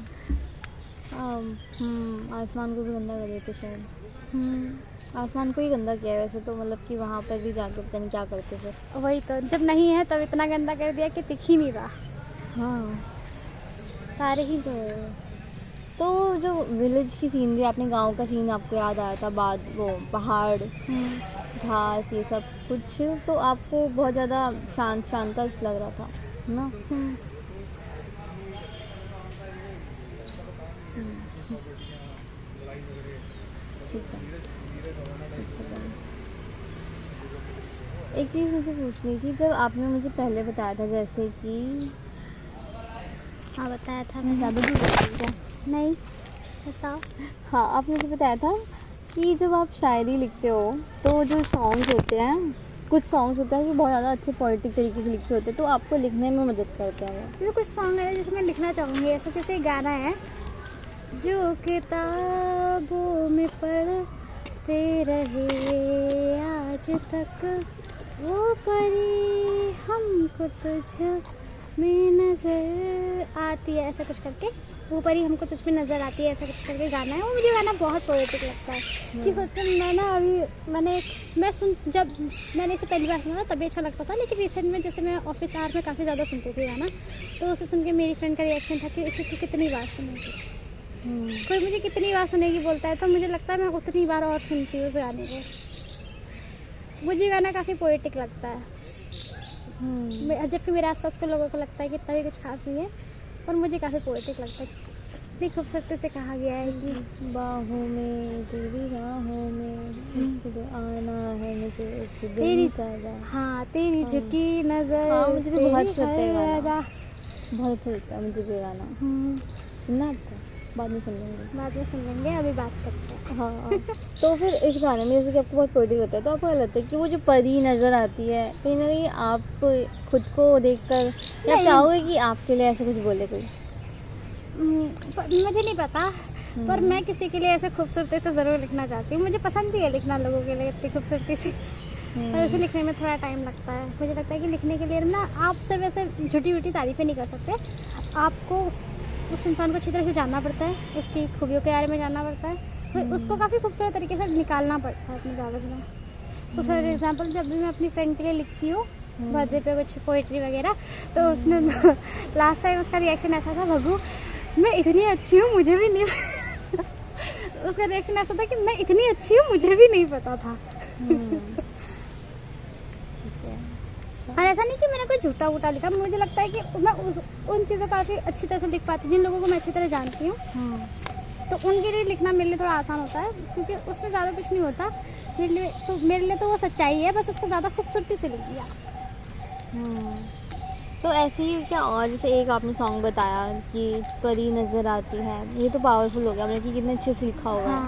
आसमान को भी गंदा कर देते शायद। आसमान को ही गंदा किया है वैसे तो, मतलब कि वहाँ पर भी जाकर पता नहीं क्या करते फिर। वही तो, जब नहीं है तब इतना गंदा कर दिया कि दिख ही नहीं रहा। हाँ, तारे ही तो जो विलेज की सीनरी, आपने गांव का सीन आपको याद आया था, बाद वो पहाड़, घास, ये सब कुछ, तो आपको बहुत ज़्यादा शांत लग रहा था ना? ठीक है। एक चीज़ मुझे पूछनी थी, जब आपने मुझे पहले बताया था जैसे कि हाँ बताया था मैं मैंने। ज़्यादा दूर नहीं क्या? नहीं बताओ। हाँ, आपने मुझे बताया था कि जब आप शायरी लिखते हो तो जो सॉन्ग्स होते हैं, कुछ सॉन्ग्स होते हैं कि बहुत ज़्यादा अच्छे पोएटिक तरीके से लिखे होते हैं, तो आपको लिखने में मदद करते हैं वो। जैसे कुछ सॉन्ग है जिसे मैं लिखना चाहूँगी, ऐसा जैसे एक गाना है, जो किताबों में पढ़ते रहे आज तक, वो परी हमको तुझ में नजर आती है, ऐसा कुछ करके, वो परी हमको तुझ में नजर आती है, ऐसा कुछ करके गाना है। वो मुझे गाना बहुत पोएटिक लगता है कि सोचो मैं ना अभी जब मैंने इसे पहली बार सुना तभी अच्छा लगता था, लेकिन रिसेंट में जैसे मैं ऑफिस आवर में काफ़ी ज़्यादा सुनती थी गाना, तो उसे सुन के मेरी फ्रेंड का रिएक्शन था कि इसे तू कितनी बार सुनेगी, कोई मुझे कितनी बार सुनेगी बोलता है, तो मुझे लगता है मैं उतनी बार और सुनती हूँ उस गाने को। मुझे गाना काफ़ी पोएटिक लगता है, जबकि मेरे आसपास के लोगों को लगता है कि इतना भी कुछ खास नहीं है, पर मुझे काफ़ी पोएटिक लगता है। इतनी खूबसूरती से कहा गया है कि बाहों में तेरी राहों में तुझे आना है मुझे तेरी सजा। हाँ तेरी झुकी नजर, हाँ, मुझे भी बहुत पसंद है तेरी गाना। अदा। बहुत अच्छा लगता है मुझे भी गाना। सुनना आपको? बाद में सुन लेंगे। बाद में सुन लेंगे, अभी बात करते हैं। हाँ। तो फिर इस गाने में जैसे कि आपको बहुत पोएटिक होता है, तो आपको क्या लगता है कि वो जो परी नज़र आती है, कहीं ना कहीं आप खुद को देखकर या नहीं। चाहोगे कि आपके लिए ऐसा कुछ बोले कोई? मुझे नहीं पता, पर मैं किसी के लिए ऐसे खूबसूरती से ज़रूर लिखना चाहती हूँ। मुझे पसंद भी है लिखना लोगों के लिए इतनी खूबसूरती से, पर उसे लिखने में थोड़ा टाइम लगता है। मुझे लगता है कि लिखने के लिए ना आप सिर्फ ऐसे झूठी झूठी तारीफ़ें नहीं कर सकते, आपको उस इंसान को अच्छी तरह से जानना पड़ता है, उसकी खूबियों के बारे में जानना पड़ता है, फिर उसको काफ़ी खूबसूरत तरीके से निकालना पड़ता है अपने कागज़ में। तो फॉर एग्जांपल जब भी मैं अपनी फ्रेंड के लिए लिखती हूँ बर्थडे पे कुछ पोइट्री वगैरह, तो उसने लास्ट टाइम उसका रिएक्शन ऐसा था, भगू मैं इतनी अच्छी हूँ मुझे भी नहीं उसका रिएक्शन ऐसा था कि मैं इतनी अच्छी हूँ मुझे भी नहीं पता था। और ऐसा नहीं कि मैंने कोई झूठा वूठा लिखा, मुझे लगता है कि मैं उन चीज़ों को काफ़ी अच्छी तरह से लिख पाती, जिन लोगों को मैं अच्छी तरह जानती हूँ, तो उनके लिए लिखना मेरे लिए थोड़ा आसान होता है, क्योंकि उसमें ज़्यादा कुछ नहीं होता। मेरे लिए तो वो सच्चाई है, बस उसको ज़्यादा खूबसूरती से लिख दिया। तो ऐसे ही क्या, और जैसे एक आपने सॉन्ग बताया कि परी नज़र आती है, ये तो पावरफुल हो गया, मतलब कि कितने अच्छे से लिखा हुआ है।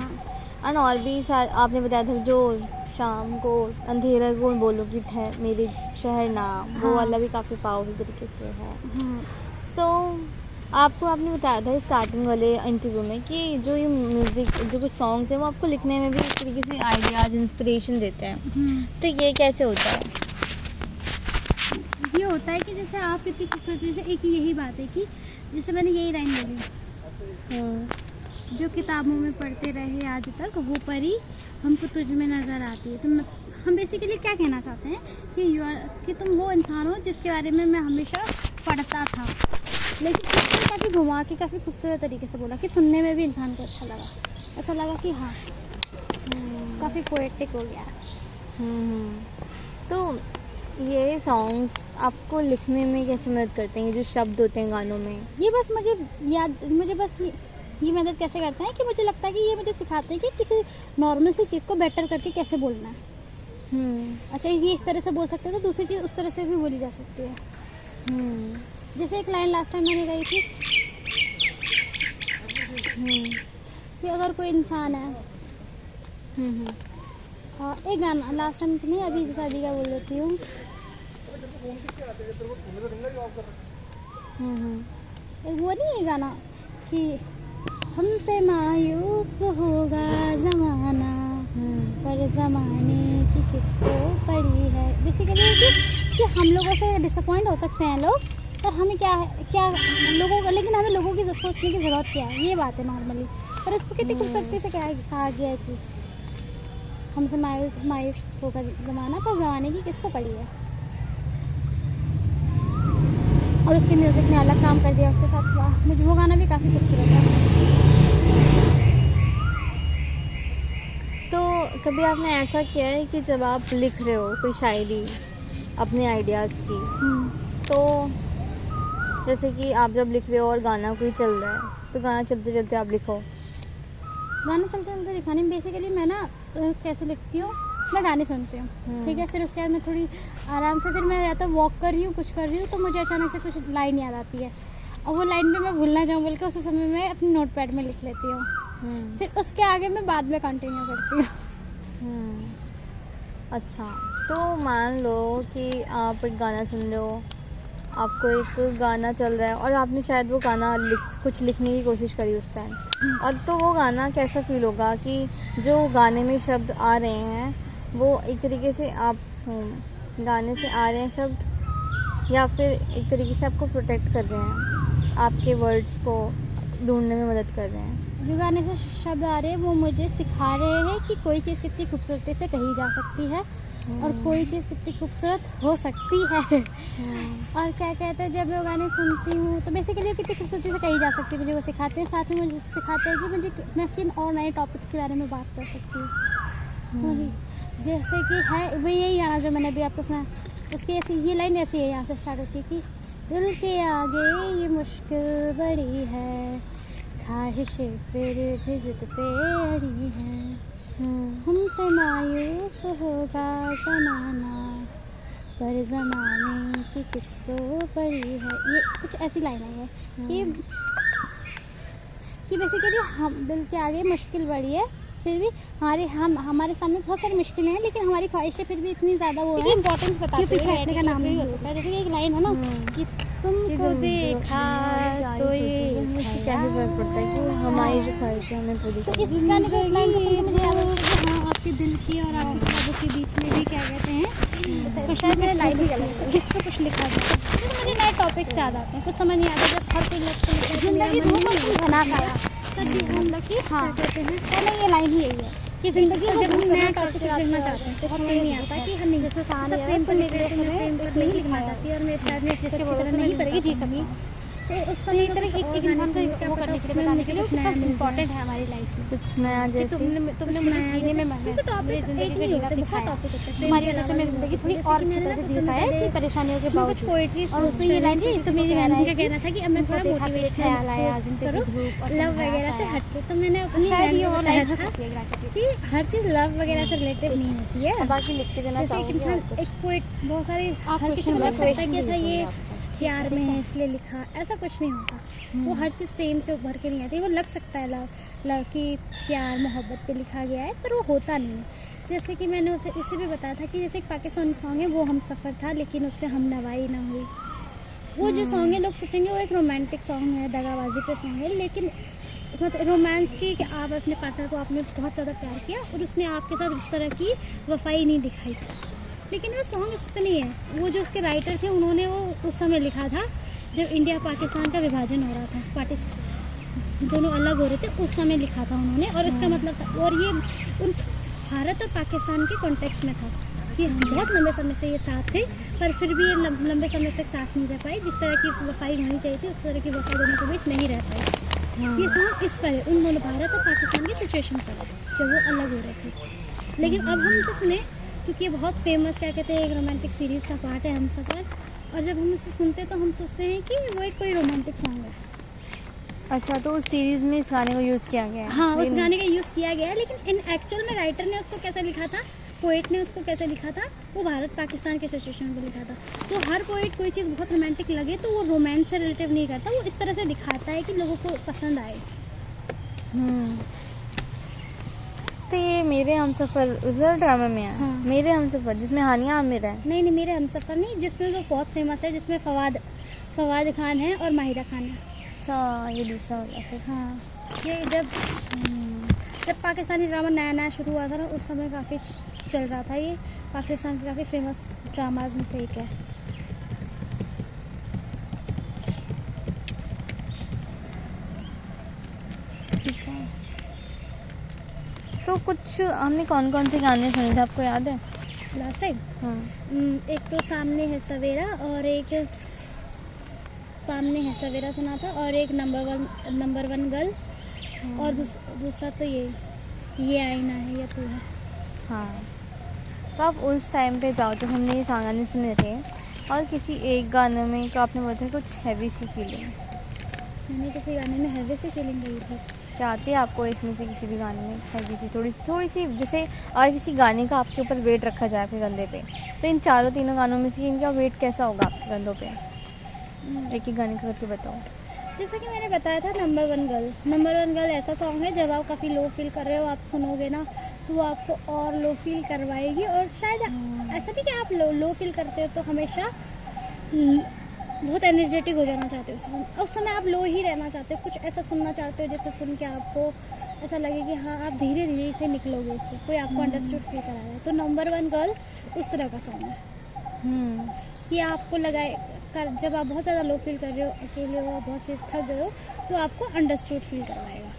एंड और भी आपने बताया था जो शाम को अंधेरा को बोलो कि मेरे शहर ना, वो वाला भी काफ़ी पावरफुल तरीके से है। सो आपने बताया था स्टार्टिंग वाले इंटरव्यू में कि जो ये म्यूज़िक, जो कुछ सॉन्ग्स हैं, वो आपको लिखने में भी एक तरीके से आइडियाज़, इंस्पिरेशन देते हैं। तो ये कैसे होता है? ये होता है कि जैसे आप इतनी खूबसूरती से, एक यही बात है कि जैसे मैंने यही लाइन बोली, जो किताबों में पढ़ते रहे आज तक, वो परी हमको तुझ में नज़र आती है। तो हम बेसिकली क्या कहना चाहते हैं कि तुम वो इंसान हो जिसके बारे में मैं हमेशा पढ़ता था, लेकिन उसने काफ़ी घुमा के काफ़ी खूबसूरत तरीके से बोला कि सुनने में भी इंसान को अच्छा लगा, ऐसा लगा कि हाँ काफ़ी पोएटिक हो गया। तो ये सॉन्ग्स आपको लिखने में कैसे मदद करते हैं, जो शब्द होते हैं गानों में? ये बस मुझे बस ये मदद कैसे करता है कि मुझे लगता है कि ये मुझे सिखाते हैं कि किसी नॉर्मल सी चीज़ को बेटर करके कैसे बोलना है। अच्छा ये इस तरह से बोल सकते हैं तो दूसरी चीज़ उस तरह से भी बोली जा सकती है। जैसे एक लाइन लास्ट टाइम मैंने कही थी कि अगर कोई इंसान है, एक गाना लास्ट टाइम नहीं, अभी जैसे अभी क्या बोल देती हूँ, एक वो नहीं है गाना कि हमसे मायूस होगा ज़माना पर ज़माने की किसको पड़ी है। बेसिकली कि हम लोगों से डिसअपॉइंट हो सकते हैं लोग, पर हमें क्या लोगों का, लेकिन हमें लोगों की सोचने की ज़रूरत क्या है, ये बात है नॉर्मली। पर इसको कितनी खूबसूरती से कहा गया है कि हमसे मायूस होगा ज़माना पर ज़माने की किसको पड़ी है। और उसके म्यूज़िक ने अलग काम कर दिया उसके साथ। वाह, मुझे वो गाना भी काफ़ी खूबसूरत है। तो कभी आपने ऐसा किया है कि जब आप लिख रहे हो कोई शायरी अपने आइडियाज़ की, तो जैसे कि आप जब लिख रहे हो और गाना कोई चल रहा है, तो गाना चलते चलते आप लिखो, गाना चलते चलते दिखाने में बेसिकली मैं ना कैसे लिखती हूँ, मैं गाने सुनती हूँ, ठीक है, फिर उसके बाद मैं थोड़ी आराम से, फिर मैं या तो वॉक कर रही हूँ, कुछ कर रही हूँ, तो मुझे अचानक से कुछ लाइन याद आती है और वो लाइन पे मैं भूलना चाहूँ बोल के उस समय मैं अपने नोट पैड में लिख लेती हूँ, फिर उसके आगे मैं बाद में कंटिन्यू करती हूँ। अच्छा, तो मान लो कि आप एक गाना सुन रहे हो, आपको एक गाना चल रहा है और आपने शायद वो गाना कुछ लिखने की कोशिश करी उस टाइम, और तो वो गाना कैसा फील होगा कि जो गाने में शब्द आ रहे हैं वो एक तरीके से आप गाने से आ रहे हैं शब्द, या फिर एक तरीके से आपको प्रोटेक्ट कर रहे हैं, आपके वर्ड्स को ढूंढने में मदद कर रहे हैं। जो गाने से शब्द आ रहे हैं वो मुझे सिखा रहे हैं कि कोई चीज़ कितनी खूबसूरती से कही जा सकती है और कोई चीज़ कितनी खूबसूरत हो सकती है। और क्या कहते हैं, जब मैं वो गाने सुनती हूँ तो बेसिकली कितनी खूबसूरती से कही जा सकती है मुझे वो सिखाते हैं, साथ ही मुझे सिखाते हैं कि मैं किन और नए टॉपिक्स के बारे में बात कर सकती हूँ। जैसे कि है वो यही गाना जो मैंने अभी आपको सुना, उसकी ऐसी ये लाइन ऐसी है, यहाँ से स्टार्ट होती है कि दिल के आगे ये मुश्किल बड़ी है, ख्वाहिशें फिर भी जिद पे अड़ी हैं, हमसे मायूस होगा ज़माना पर ज़माने की किसको पड़ी है। ये कुछ ऐसी लाइन है कि बेसिकली हम दिल के आगे मुश्किल बड़ी है, फिर भी हमारे सामने बहुत सारी मुश्किलें हैं, लेकिन हमारी ख्वाहिशें फिर भी इतनी ज़्यादा वो है इम्पोर्टेंस बताते हैं, पीछे हटने का नाम नहीं हो सकता है। जैसे कि एक लाइन है ना कि तुमको देखा तो ये कैसे फर्क पड़ता है कि हमारी जो ख्वाहिश है हमें पूरी तो इस गाने को, इस लाइन को सुन के मुझे याद आता है कि हाँ, आपके दिल की और आपके ख्वाबों के बीच में भी क्या कहते हैं, कुछ शायद मैंने लाइन भी गलत है, इस पर कुछ लिखा था, मुझे नए टॉपिक से याद आते हैं, कुछ समझ नहीं आता जब हर कोई लक्ष्य जिंदगी धूप घना साया तब हम लोग की हाँ कहते हैं, पहले ये लाइन ही यही है कि जिंदगी जब हम नया टॉपिक लिखना चाहते हैं तो समझ नहीं आता कि हम नहीं जिसमें सब प्रेम पर नहीं लिखना चाहती और मेरे शायद मैं अच्छी तरह नहीं करेगी जी सकती, तो उस समय एक इंसान को वो करने के लिए बताने के लिए कुछ नया इम्पोर्टेंट है हमारी लाइफ में, कुछ नया जैसे तुमने मुझे जीने में जिंदगी को जीना सिखाया, तुम्हारी वजह से मैं जिंदगी थोड़ी और अच्छी तरह से जी पाया कि परेशानियों के बावजूद। पोएट्री और उसमें ये लाइन थी, तो मेरी बहन का कहना था कि अब मैं थोड़ा मोटिवेशन ख्याल आया करो लव वगैरह से हटके, तो मैंने अपनी बहन को बताया था कि हर चीज़ लव वगैरह से रिलेटेड नहीं होती है, बाकी लिख के देना जैसे एक इंसान एक पोएट बहुत सारे हर किसी को लग सकता है कि अच्छा ये प्यार में है इसलिए लिखा, ऐसा कुछ नहीं होता, वो हर चीज़ प्रेम से उभर के नहीं आती, वो लग सकता है लव की प्यार मोहब्बत पे लिखा गया है पर वो होता नहीं है। जैसे कि मैंने उसे भी बताया था कि जैसे एक पाकिस्तानी सॉन्ग है वो हम सफ़र था लेकिन उससे हम नवाई ना हुई, वो जो सॉन्ग है लोग सोचेंगे वो एक रोमांटिक सॉन्ग है, दगाबाजी पे सॉन्ग है, लेकिन मतलब रोमांस की कि आप अपने पार्टनर को आपने बहुत ज़्यादा प्यार किया और उसने आपके साथ उस तरह की वफाई नहीं दिखाई, लेकिन वो सॉन्ग इसका नहीं है, वो जो उसके राइटर थे उन्होंने वो उस समय लिखा था जब इंडिया पाकिस्तान का विभाजन हो रहा था, दोनों अलग हो रहे थे उस समय लिखा था उन्होंने, और इसका मतलब था, और ये उन भारत और पाकिस्तान के कॉन्टेक्स्ट में था कि हम बहुत लंबे समय से ये साथ थे पर फिर भी ये लंबे समय तक साथ नहीं रह पाए, जिस तरह की वफाई होनी चाहिए थी उस तरह की वफाई दोनों के बीच नहीं रह पाई। ये सॉन्ग इस पर है, उन दोनों भारत और पाकिस्तान की सिचुएशन पर है जब वो अलग हो रहे थे, लेकिन अब हम इसे सुने क्योंकि ये बहुत फेमस क्या कहते हैं एक रोमांटिक सीरीज़ का पार्ट है हमसफ़र, और जब हम इसे सुनते हैं तो हम सोचते हैं कि वो एक कोई रोमांटिक सॉन्ग है। अच्छा, तो उस सीरीज़ में इस गाने को यूज़ किया गया है? हाँ, उस गाने का यूज़ किया गया है, लेकिन इन एक्चुअल में राइटर ने उसको कैसे लिखा था, पोएट ने उसको कैसे लिखा था, वो भारत पाकिस्तान के सिचुएशन को लिखा था। तो हर पोएट कोई चीज़ बहुत रोमांटिक लगे तो वो रोमांस से रिलेटिव नहीं करता, वो इस तरह से दिखाता है कि लोगों को पसंद आए। तो ये मेरे हमसफ़र उज़र ड्रामा में है? हाँ। मेरे हमसफ़र जिसमें हानिया आमिर है? नहीं, मेरे हमसफ़र नहीं, जिसमें वो बहुत फेमस है, जिसमें फवाद खान है और माहिरा खान है। अच्छा, ये दूसरा वाला फिर। हाँ, ये जब पाकिस्तानी ड्रामा नया शुरू हुआ था ना उस समय काफ़ी चल रहा था, ये पाकिस्तान के काफ़ी फेमस ड्रामाज में से एक है। ठीक है, तो कुछ हमने कौन कौन से गाने सुने थे आपको याद है लास्ट टाइम? हाँ। एक तो सामने है सवेरा, और एक सामने है सवेरा सुना था, और एक नंबर वन गर्ल, और दूसरा तो ये आईना है या तू है। हाँ, तो आप उस टाइम पे जाओ जब हमने ये गाने सुने थे और किसी एक गाने में क्या आपने बोला था कुछ हैवी सी फीलिंग? मैंने किसी गाने में हैवी सी फीलिंग गई थी, क्या आती है आपको इसमें से किसी भी गाने में, है किसी थोड़ी सी जैसे, और किसी गाने का आपके ऊपर वेट रखा जाए आपके कंधे पे, तो इन चारों तीनों गानों में से इनका वेट कैसा होगा आपके कंधों पे? एक एक गाने का करके बताओ। जैसा कि मैंने बताया था, नंबर वन गर्ल ऐसा सॉन्ग है, जब आप काफ़ी लो फील कर रहे हो, आप सुनोगे ना तो वो आपको और लो फील करवाएगी। और शायद ऐसा नहीं कि आप लो फील करते हो तो हमेशा बहुत एनर्जेटिक हो जाना चाहते हो, उस समय आप लो ही रहना चाहते हो, कुछ ऐसा सुनना चाहते हो जिससे सुन के आपको ऐसा लगे कि हाँ आप धीरे धीरे इसे निकलोगे, इससे कोई आपको अंडरस्टूड फील करा रहा है। तो नंबर वन गर्ल उस तरह का सॉन्ग है कि आपको लगाए जब आप बहुत ज़्यादा लो फील कर रहे हो, अकेले हो, बहुत से थक गए हो, तो आपको अंडरस्टूड फील करवाएगा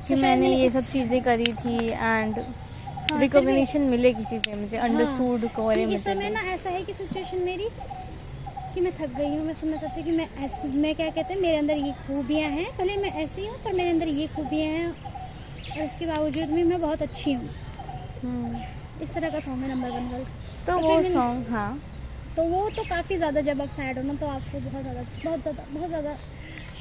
कि मैंने ये सब चीज़ें करी थी एंड रिकॉग्निशन मिले किसी से, मुझे अंडरस्टूड को। इस समय ना ऐसा है कि सिचुएशन मेरी कि मैं थक गई हूँ, मैं सुनना चाहती हूँ कि मैं ऐसी, मैं क्या कहते हैं, मेरे अंदर ये खूबियाँ हैं, भले मैं ऐसी हूँ पर मेरे अंदर ये खूबियाँ हैं और इसके बावजूद भी मैं बहुत अच्छी हूँ। इस तरह का सॉन्ग है नंबर वन गर्ल। तो वो सॉन्ग, हाँ, तो वो तो काफ़ी ज़्यादा, जब आप सैड हो ना तो आपको बहुत ज़्यादा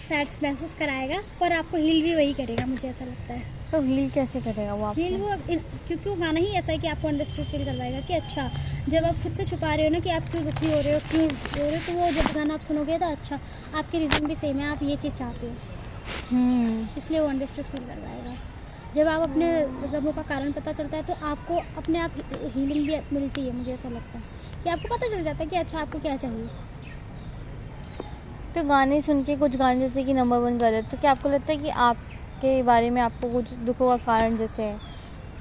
सैड महसूस कराएगा, पर आपको हील भी वही करेगा, मुझे ऐसा लगता है। तो हील कैसे करेगा वो आपको? हील वो क्योंकि वो गाना ही ऐसा है कि आपको अंडरस्टूड फील करवाएगा कि अच्छा, जब आप खुद से छुपा रहे हो ना कि आप क्यों दुखी हो रहे हो, तो वो जब गाना आप सुनोगे तो अच्छा, आपके रीज़न भी सेम है, आप ये चीज़ चाहते हो, इसलिए वो अंडरस्टूड फील करवाएगा। जब आप अपने गमों का कारण पता चलता है तो आपको अपने आप हीलिंग भी मिलती है, मुझे ऐसा लगता है कि आपको पता चल जाता है कि अच्छा आपको क्या चाहिए। तो गाने सुन के, कुछ गाने जैसे कि नंबर वन गर्ल, तो क्या आपको लगता है कि आपके बारे में आपको कुछ दुखों का कारण जैसे है,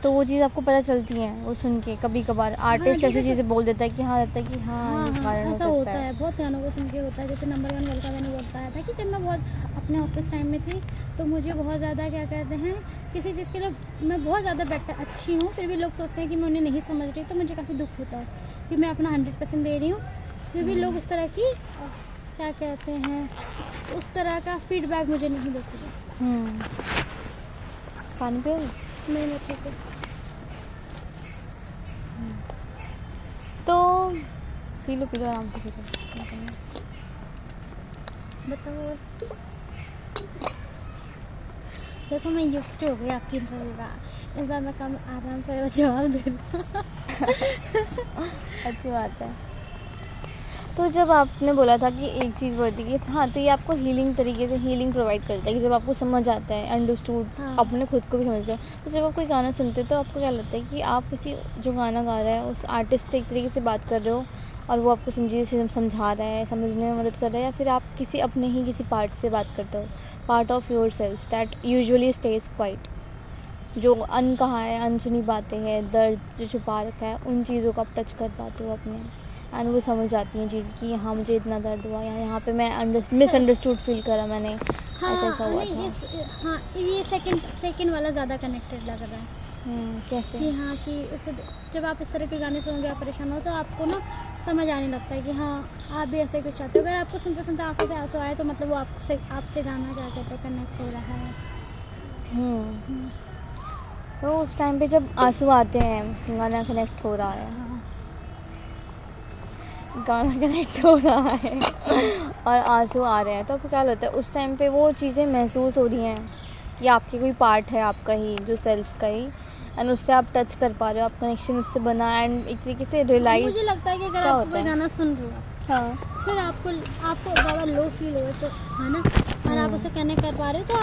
तो वो चीज़ आपको पता चलती है वो सुन के? कभी कभार आर्टिस्ट ऐसी चीज़ें बोल देता है कि हाँ, लगता है कि हाँ, ये कारण ऐसा होता है, बहुत गानों को सुन के होता है। जैसे नंबर वन गर्ल का मैंने बताया था कि जब मैं बहुत अपने ऑफिस टाइम में थी तो मुझे बहुत ज़्यादा, क्या कहते हैं, किसी चीज़ के लिए मैं बहुत ज़्यादा बेटर अच्छी हूँ, फिर भी लोग सोचते हैं कि मैं उन्हें नहीं समझ रही, तो मुझे काफ़ी दुख होता है कि मैं अपना 100% दे रही हूँ, फिर भी लोग उस तरह की, क्या कहते हैं, उस तरह का फीडबैक मुझे नहीं देते। पानी पे नहीं ठीक है। तो पी लो आराम से, पी लो। बताओ, देखो मैं यूज्ड हो गई आपकी इंटरव्यू का, इस बार मैं कम आराम से जवाब दे रही हूँ। अच्छी बात है। तो जब आपने बोला था कि एक चीज़ बोलती कि हाँ, तो ये आपको हीलिंग तरीके से हीलिंग प्रोवाइड करता है कि जब आपको समझ आता है, अंडरस्टूड, अपने खुद को भी समझते हो, तो जब आप कोई गाना सुनते हो तो आपको क्या लगता है कि आप किसी जो गाना गा रहा है उस आर्टिस्ट से एक तरीके से बात कर रहे हो और वो आपको समझा रहा है, समझने में मदद कर रहा है, या फिर आप किसी अपने ही किसी पार्ट से बात करते हो, part of your self that usually stage quite, जो अनकहा है, अनसुनी बातें हैं, दर्द जो छुपा रखा है, उन चीज़ों को आप टच कर पाते हो अपने, एंड वो समझ आती हैं चीज़ कि हाँ, मुझे इतना दर्द हुआ, या यहाँ पे मैं मिसअंडरस्टूड फील करा मैंने, ऐसा हुआ था। ये सेकंड वाला ज़्यादा कनेक्टेड लग रहा है। कैसे? कि हाँ, कि उसे जब आप इस तरह के गाने सुनोगे, आप परेशान हो, तो आपको ना समझ आने लगता है कि हाँ, आप भी ऐसे कुछ चाहते हो। अगर आपको सुनते सुनते आंखों से आंसू आए तो मतलब वो आपसे गाना, क्या कहते हैं, कनेक्ट हो रहा है। तो उस टाइम पे जब आंसू आते हैं, गाना कनेक्ट हो रहा है, गाना कनेक्ट हो रहा है और आंसू आ रहे हैं, तो आपको क्या लगता है उस टाइम पे वो चीज़ें महसूस हो रही हैं कि आपकी कोई पार्ट है आपका ही, जो सेल्फ का ही, एंड उससे आप टच कर पा रहे हो, आप कनेक्शन उससे बना, एंड एक तरीके से रियलाइज। मुझे लगता है कि अगर आप कोई गाना सुन रहे हो, हाँ, फिर आपको ज़्यादा लो फील हो तो है ना, और आप उसे कनेक्ट कर पा रहे हो, तो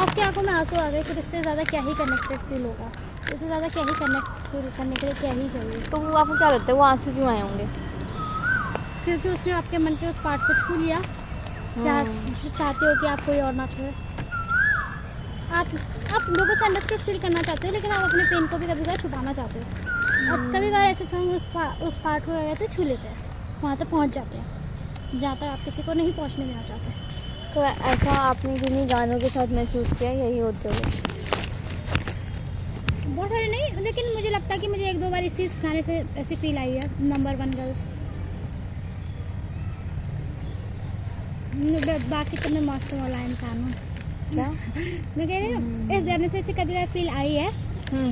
आपकी आंखों में आंसू आ गए, फिर इससे ज़्यादा क्या ही कनेक्टेड फील होगा, इससे ज़्यादा क्या ही कनेक्ट फील करने के लिए क्या ही चाहिए। तो वो आपको क्या लगता है वो आंसू क्यों आए होंगे? क्योंकि उसने आपके मन के उस पार्ट को छू लिया, चाहते हो कि आप कोई और ना छुए। आप लोगों से अंडरस्टूड फील करना चाहते हो, लेकिन आप अपने पेन को भी कभी कभार छुपाना चाहते हो, और कभी कभार ऐसे सॉन्ग उस पार्ट को कहते हैं, छू लेते हैं, वहाँ तक पहुँच जाते हैं जहाँ तक आप किसी को नहीं पहुँचने देना चाहते। तो ऐसा आपने किन्हीं गानों के साथ महसूस किया, यही होते हुए? बहुत सारे नहीं, लेकिन मुझे लगता है कि मुझे 1-2 बार इसी गाने से ऐसी फील आई है, नंबर वन गर्ल। बाकी तो मैं मस्त वाला इंसान हूँ। क्या मैं कह रही हूँ, इस गाने से कभी कभी फील आई है,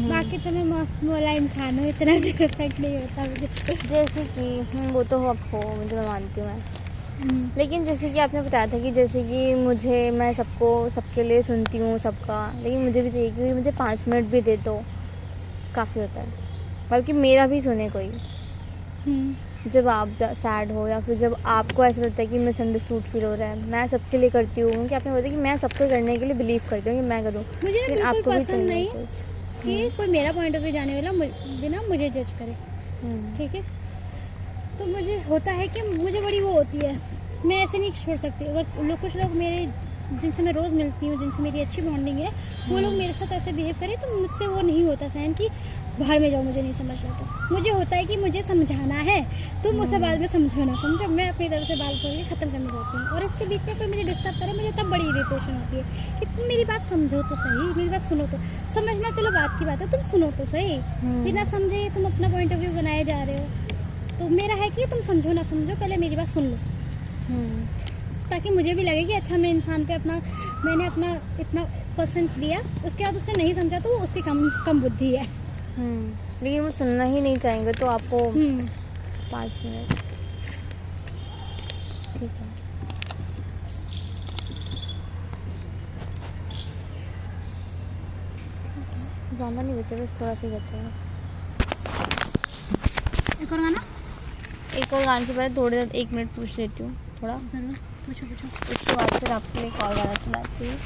बाकी तो मैं मस्त वाला इंसान हूँ, इतना भी इफेक्ट नहीं होता मुझे। जैसे कि वो तो आप हो, मुझे मैं मानती हूँ मैं, लेकिन जैसे कि आपने बताया था कि जैसे कि मैं सबके लिए सुनती हूँ सबका, लेकिन मुझे भी चाहिए कि मुझे 5 मिनट भी दे तो काफ़ी होता है, बल्कि मेरा भी सुने कोई। जब आप सैड हो या फिर जब आपको ऐसा लगता है कि मिसअंडरस्टूड फील हो रहा है, मैं सबके लिए करती हूँ कि आपने बोला कि मैं सबको करने के लिए बिलीव करती हूँ कि मैं करूँ, मुझे ना लेकिन बिल्कुल आपको भी पसंद नहीं चाहिए कुछ। कि कोई मेरा पॉइंट ऑफ व्यू जाने वाला बिना मुझे जज करे, ठीक है। तो मुझे होता है कि मुझे बड़ी वो होती है, मैं ऐसे नहीं छोड़ सकती। अगर कुछ लोग मेरे जिनसे मैं रोज़ मिलती हूँ, जिनसे मेरी अच्छी बॉन्डिंग है, वो लोग मेरे साथ ऐसे बिहेव करें तो मुझसे वो नहीं होता सहन कि बाहर में जाओ, मुझे नहीं समझ आता। मुझे होता है कि मुझे समझाना है, तुम मुझसे बाद में समझो ना समझो, मैं अपनी तरफ से बात बोल के ख़त्म करने जाती हूँ। और इसके बीच में कोई मुझे डिस्टर्ब करे, मुझे तब बड़ी इरिटेशन होती है कि तुम मेरी बात समझो तो सही, मेरी बात सुनो तो। समझना चलो बात की बात है, तुम सुनो तो सही। बिना समझे तुम अपना पॉइंट ऑफ व्यू बनाए जा रहे हो। तो मेरा है कि तुम समझो ना समझो, पहले मेरी बात सुन लो, ताकि मुझे भी लगे कि अच्छा मैंने अपना इतना परसेंट दिया, उसके बाद उसने नहीं समझा तो वो उसकी कम बुद्धि है। लेकिन वो सुनना ही नहीं चाहेंगे तो आपको 5 मिनट ठीक है। ज़्यादा नहीं बचा, बस थोड़ा सा ही बचा है। एक और गाना के बाद थोड़ी देर 1 मिनट पूछ लेती हूँ थोड़ा, पूछो। उसके बाद फिर आपके लिए कॉल गाना चलाती हूँ,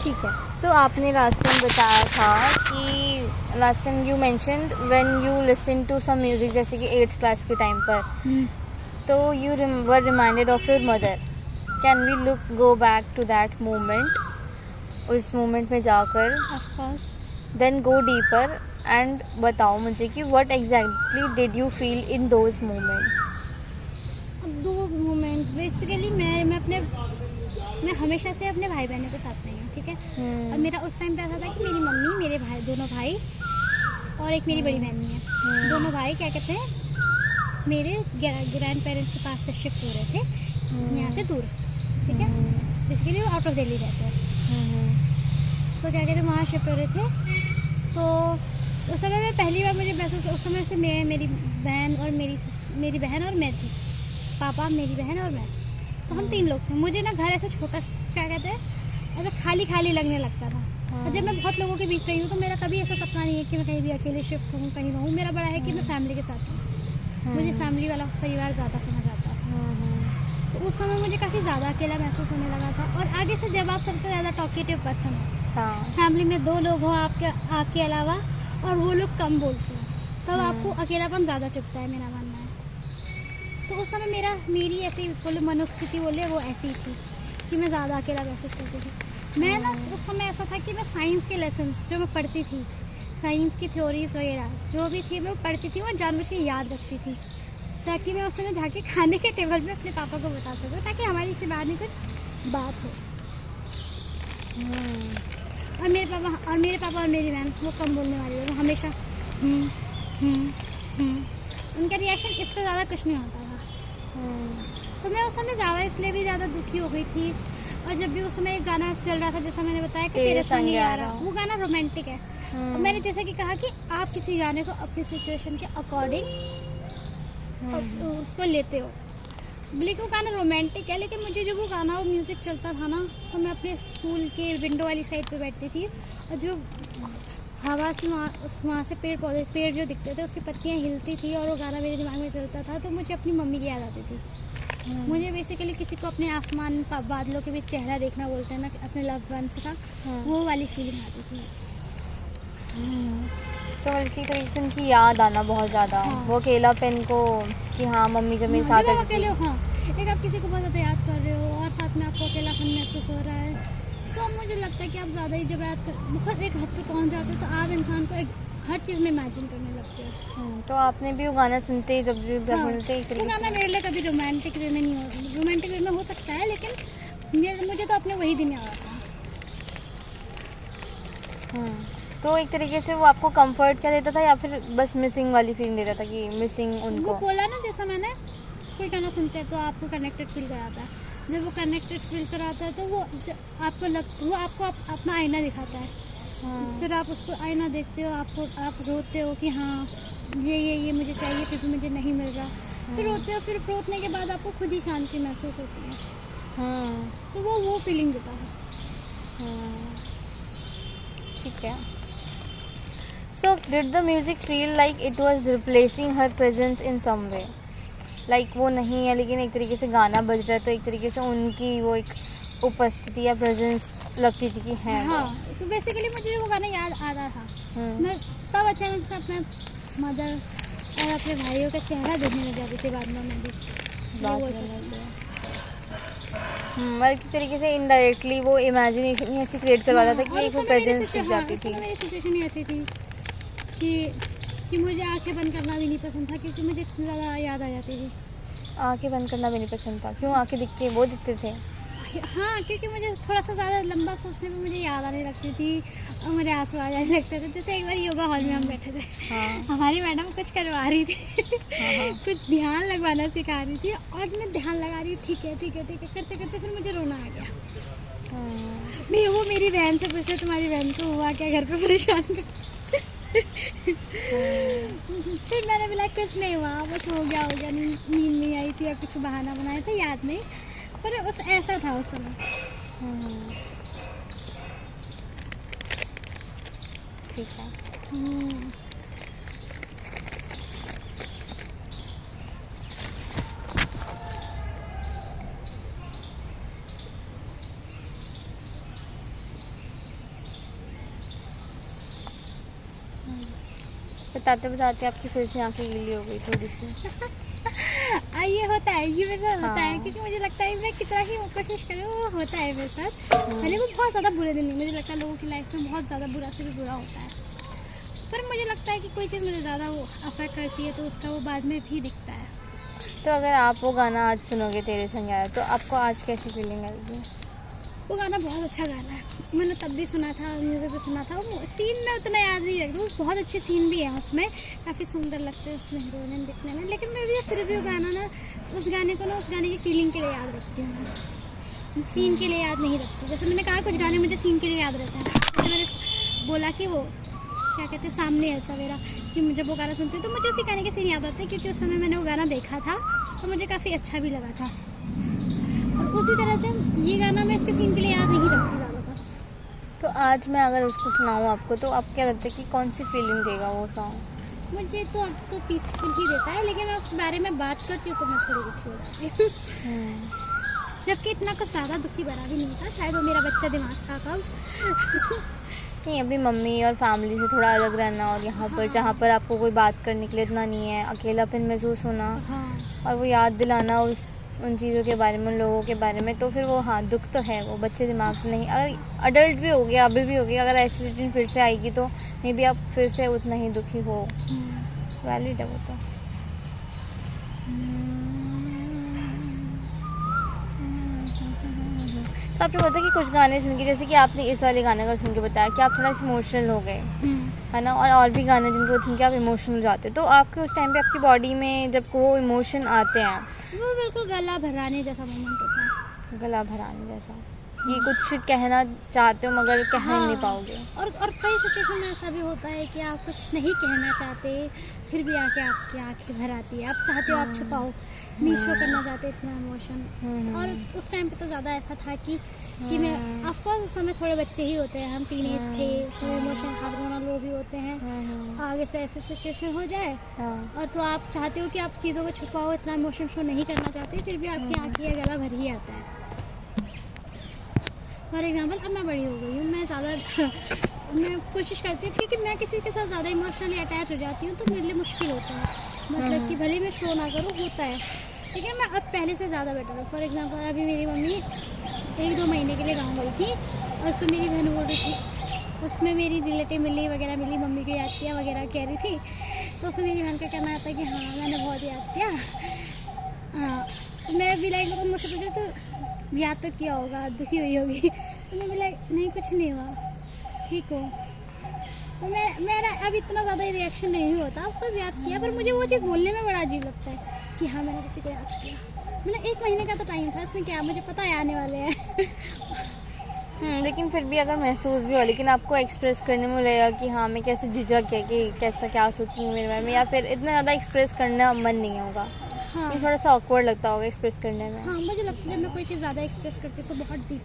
ठीक है। सो आपने लास्ट टाइम बताया था कि last time you mentioned when you listen to some music, जैसे कि 8th क्लास के टाइम पर, तो you were reminded of your mother. Can we go back to that moment, उस मोमेंट में जाकर देन गो डीपर एंड बताओ मुझे कि what exactly did you feel in those moments. Basically मैं हमेशा से अपने भाई बहनों के साथ नहीं हूँ, ठीक है। और मेरा उस टाइम पे ऐसा था कि मेरी मम्मी, मेरे भाई, दोनों भाई और एक मेरी बड़ी बहन है, दोनों भाई क्या कहते हैं मेरे ग्रैंड पेरेंट्स के पास से शिफ्ट हो रहे थे यहाँ से दूर, ठीक है। बेसिकली वो आउट ऑफ दिल्ली रहते हैं, तो क्या कहते हैं वहाँ शिफ्ट हो रहे थे। तो उस समय में पहली बार मुझे महसूस, उस समय से मेरी बहन और मैं थी, पापा, मेरी बहन और मैं, तो हम 3 लोग थे। मुझे ना घर ऐसे छोटा, क्या कहते हैं, ऐसा खाली लगने लगता था। और जब मैं बहुत लोगों के बीच रही हूँ तो मेरा कभी ऐसा सपना नहीं है कि मैं कहीं भी अकेले शिफ्ट हूँ, कहीं रहूँ। मेरा बड़ा है कि मैं फैमिली के साथ हूँ, मुझे फैमिली वाला परिवार ज़्यादा समझ आता है। तो उस समय मुझे काफ़ी ज़्यादा अकेला महसूस होने लगा था। और आगे से जब आप सबसे ज़्यादा टॉकेटिव पर्सन हो, फैमिली में 2 लोग हो आपके अलावा और वो लोग कम बोलते हैं, तब आपको अकेलापन ज़्यादा चुभता है, मेरा मानना है। तो उस समय मेरी ऐसी बोले मनोस्थिति बोले वो ऐसी थी कि मैं ज़्यादा अकेला महसूस करती थी। मैं ना उस समय ऐसा था कि मैं साइंस के लेसन्स जो मैं पढ़ती थी, साइंस की थ्योरीज वगैरह जो भी थी मैं पढ़ती थी और जानबूझ के याद रखती थी, ताकि मैं उस समय जाके खाने के टेबल में अपने पापा को बता सकूँ, ताकि हमारी इसी बात में कुछ बात हो। और मेरे पापा और मेरी बहन वो कम बोलने वाली है, वो हमेशा उनका रिएक्शन इससे ज़्यादा कुछ नहीं होता था। तो मैं उस समय ज़्यादा इसलिए भी ज़्यादा दुखी हो गई थी। और जब भी उस समय एक गाना चल रहा था, जैसा मैंने बताया कि तेरे संग ही आ रहा, वो गाना रोमांटिक है। और मैंने जैसे कि कहा कि आप किसी गाने को अपनी सिचुएशन के अकॉर्डिंग उसको लेते हो, लेकिन वो गाना रोमांटिक है। लेकिन मुझे जब वो गाना, वो म्यूज़िक चलता था ना, तो मैं अपने स्कूल के विंडो वाली साइड पे बैठती थी और जो हवा से वहाँ से पेड़ जो दिखते थे उसकी पत्तियाँ हिलती थी और वो गाना मेरे दिमाग में चलता था, तो मुझे अपनी मम्मी की याद आती थी। मुझे बेसिकली किसी को अपने आसमान बादलों के बीच चेहरा देखना बोलते हैं ना, अपने लव्ड वंस का, वो वाली फीलिंग आती थी। तो बल्कि तरीके से उनकी याद आना बहुत ज़्यादा, वो अकेलापन को कि हाँ मम्मी जब मेरे साथ है, अकेले हो, एक आप किसी को बहुत ज़्यादा याद कर रहे हो और साथ में आपको अकेलापन महसूस हो रहा है, तो मुझे लगता है कि आप ज़्यादा ही जब याद कर बहुत एक हद पे पहुंच जाते हो तो आप इंसान को हर चीज़ में इमेजिन करने लगते हो। तो आपने भी वो गाना सुनते ही जब भी सुनते वो गाना मेरे लिए कभी रोमांटिक वे में नहीं हो, रोमांटिक वे में हो सकता है, लेकिन मुझे तो अपने वही दिन याद आता है। तो एक तरीके से वो आपको कंफर्ट क्या देता था या फिर बस मिसिंग वाली फीलिंग दे रहा था कि मिसिंग उनको? वो बोला ना, जैसा मैंने कोई गाना सुनते हैं तो आपको कनेक्टेड फील कराता है। जब वो कनेक्टेड फील कराता है तो वो आपको अपना आईना दिखाता है। फिर आप उसको आईना देखते हो, आप रोते हो कि हाँ ये मुझे चाहिए फिर भी मुझे नहीं मिल रहा। फिर रोते हो, फिर रोने के बाद आपको खुद ही शांति महसूस होती है, तो वो फीलिंग देता है। ठीक है। So did the music feel like it was replacing her presence in some way? Like वो नहीं है लेकिन एक तरीके से गाना बज रहा है तो एक तरीके से उनकी वो एक उपस्थिति या प्रेजेंस लगती थी कि है। हाँ, तो बेसिकली मुझे वो गाना याद आता था। मैं तब अचानक से अपने मदर और अपने भाइयों का चेहरा देखने लग जाती थी बाद में मैं भी। एक तरीके से इनडायरेक्टली वो इमेजिनेशन ही ऐसी क्रिएट करवाता था कि एक प्रेजेंस दिख जाती थी। मेरी सिचुएशन ही ऐसी थी कि मुझे आंखें बंद करना भी नहीं पसंद था क्योंकि मुझे इतनी ज़्यादा याद आ जाती थी। आंखें बंद करना भी नहीं पसंद था? क्यों? आंखें दिख के वो दिखते थे? हाँ, क्योंकि मुझे थोड़ा सा ज़्यादा लंबा सोचने में मुझे याद आने लगती थी और मेरे आंसू आ जाने लगते थे। जैसे एक बार योगा हॉल में हम बैठे थे, हमारी मैडम कुछ करवा रही थी, कुछ ध्यान लगवाना सिखा रही थी और मैं ध्यान लगा रही, ठीक है करते करते फिर मुझे रोना आ गया। मैं वो मेरी बहन से पूछे तुम्हारी बहन को हुआ क्या, घर पे परेशान कर। फिर मैंने बोला कुछ नहीं हुआ, बस हो गया नींद नहीं आई थी या कुछ बहाना बनाया था, याद नहीं, पर उस ऐसा था उस समय। ठीक है। बताते बताते आपकी फिर से आंखें गीली हो गई थोड़ी सी। ये होता है, ये मेरे साथ होता है, क्योंकि मुझे लगता है मैं कितना ही कोशिश करूँ वो होता है मेरे साथ। पहले वो बहुत ज़्यादा बुरे दिन नहीं, मुझे लगता है लोगों की लाइफ में बहुत ज़्यादा बुरा से भी बुरा होता है, पर मुझे लगता है कि कोई चीज़ मुझे ज़्यादा वो अफेक्ट करती है तो उसका वो बाद में भी दिखता है। तो अगर आप वो गाना आज सुनोगे तेरे संग आया तो आपको आज कैसी फीलिंग आएगी? वो गाना बहुत अच्छा गाना है, मैंने तब भी सुना था, म्यूज़िक भी सुना था। वो सीन में उतना याद नहीं रखती, वो बहुत अच्छे सीन भी हैं उसमें, काफ़ी सुंदर लगते हैं उसमें हीरोइन दिखने में, लेकिन मैं भी फिर भी वो गाना ना उस गाने को ना उस गाने की फीलिंग के लिए याद रखती हूँ, सीन के लिए याद नहीं रखती। जैसे मैंने कहा कुछ गाने मुझे सीन के लिए याद रहते हैं, जैसे मैंने बोला कि वो क्या कहते हैं सामने है सवेरा, कि मुझे वो गाना सुनती हूँ तो मुझे उसी गाने के सीन याद आते हैं क्योंकि उस समय मैंने वो गाना देखा था तो मुझे काफ़ी अच्छा भी लगा था। और उसी तरह से ये गाना मैं इसके सीन के लिए याद नहीं रखती ज़्यादातर। तो आज मैं अगर उसको सुनाऊँ आपको तो आप क्या लगता है कि कौन सी फीलिंग देगा वो सॉन्ग? मुझे तो अब तो पीसफुल ही देता है, लेकिन मैं उस बारे में बात करती हूँ तो मैं थोड़ी दुखी हो जाती हूँ। जबकि इतना कुछ ज़्यादा दुखी भरा भी नहीं था, शायद वो मेरा बच्चा दिमाग था कब। नहीं, अभी मम्मी और फैमिली से थोड़ा अलग रहना और यहाँ पर जहाँ पर आपको कोई बात करने के लिए इतना नहीं है, अकेलापन महसूस होना और वो याद दिलाना उन चीज़ों के बारे में, उन लोगों के बारे में, तो फिर वो हाँ दुख तो है, वो बच्चे दिमाग में नहीं। अगर अडल्ट भी हो गया, अभी भी हो गया, अगर ऐसी सिचुएशन फिर से आएगी तो मे बी आप फिर से उतना ही दुखी हो। वैलिड है वो तो। तो आपने बोला कि कुछ गाने सुन के, जैसे कि आपने इस वाले गाने का सुन के बताया कि आप थोड़ा इमोशनल हो गए, है ना, और भी गाने जिनको सुन के आप इमोशनल हो जाते, तो आपके उस टाइम पे आपकी बॉडी में जब वो इमोशन आते हैं वो बिल्कुल गला भराने जैसा मोमेंट होता है। गला भराने जैसा कि कुछ कहना चाहते हो मगर कह नहीं पाओगे। और कई सिचुएशन में ऐसा भी होता है कि आप कुछ नहीं कहना चाहते फिर भी आके आपकी आंखें भर आती है, आप चाहते हो आप छुपाओ, नहीं शो करना चाहते इतना इमोशन। और उस टाइम पे तो ज़्यादा ऐसा था कि मैं ऑफकोर्स उस समय थोड़े बच्चे ही होते हैं, हम टीनेज थे, उसमें इमोशन हाथ रोना लो भी होते हैं, आगे से ऐसे सिचुएशन हो जाए और तो आप चाहते हो कि आप चीज़ों को छुपाओ, इतना इमोशन शो नहीं करना चाहते, फिर भी आपकी आँखें या गला भर ही आता है। फॉर एग्जाम्पल अब मैं बड़ी हो गई हूँ, मैं ज़्यादा मैं कोशिश करती हूँ क्योंकि मैं किसी के साथ ज़्यादा इमोशनली अटैच हो जाती हूँ तो मेरे लिए मुश्किल होता है, मतलब कि भले मैं शो ना करूँ होता है, लेकिन मैं अब पहले से ज़्यादा बेटर हूँ। फॉर एग्जांपल अभी मेरी मम्मी 1-2 महीने के लिए गाँव गई थी और उस पर मेरी बहन बोल रही थी, उसमें मेरी रिलेटिव मिली वगैरह मिली, मम्मी को याद किया वगैरह कह रही थी, तो उसमें मेरी बहन का कहना आता है कि हाँ मैंने बहुत याद किया। हाँ मैं भी लाइक मुझसे पूछे तो याद तो किया होगा, दुखी हुई होगी, तो मैं भी लाइक नहीं कुछ नहीं हुआ, ठीक हो। तो मेरा अब इतना ज़्यादा रिएक्शन नहीं होता, आपको याद किया, पर मुझे वो चीज़ बोलने में बड़ा अजीब लगता है कि हाँ मैंने किसी को याद किया। मतलब 1 महीने का तो टाइम था, इसमें क्या मुझे पता है आने वाले हैं। लेकिन फिर भी अगर महसूस भी हो, लेकिन आपको एक्सप्रेस करने में लगेगा कि हाँ मैं कैसे झिझक है कि कैसा क्या सोचूंगी मेरे बारे में, या फिर इतना ज़्यादा एक्सप्रेस करना मन नहीं होगा। हाँ। ये थोड़ा सा ऑकवर्ड लगता होगा एक्सप्रेस करने में। हाँ, मुझे लगता है जब मैं कोई चीज़ ज़्यादा एक्सप्रेस करती हूँ तो बहुत डीप,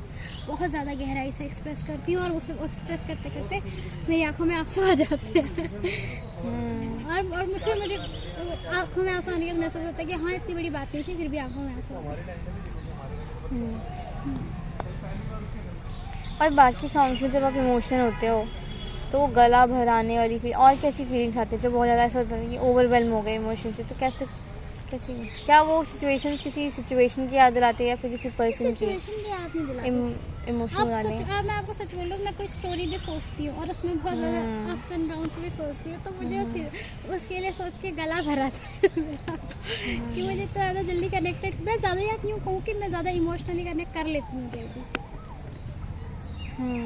बहुत ज़्यादा गहराई से एक्सप्रेस करती हूँ, और उसे एक्सप्रेस करते करते मेरी आंखों में आंसू आ जाते हैं। और फिर मुझे आंखों में आंसू आने के बाद महसूस होता है कि हाँ, इतनी बड़ी बात नहीं थी, फिर भी आंखों में आंसू आ गए। और बाकी सॉन्ग्स में जब आप इमोशनल होते हो तो वो गला भराने वाली फील और कैसी फीलिंग्स आती है जब बहुत ज़्यादा ऐसा होता है कि ओवरवेलम हो गए इमोशन से, तो कैसे कैसे क्या वो सिचुएशंस किसी सिचुएशन की याद दिलाती है या फिर किसी पर्सन की सिचुएशन की याद नहीं दिलाती। इमोशनल वाले? मैं आपको सच बोलूँ, मैं कोई स्टोरी भी सोचती हूँ और उसमें बहुत ज़्यादा अप्स एंड डाउन्स भी सोचती हूँ, तो मुझे उसके लिए सोच के गला भरा था मेरा, कि मुझे इतना ज़्यादा जल्दी कनेक्टेड, मैं ज़्यादा याद नहीं कहूँ कि मैं ज़्यादा इमोशनली कनेक्ट कर लेती हूँ जल्दी।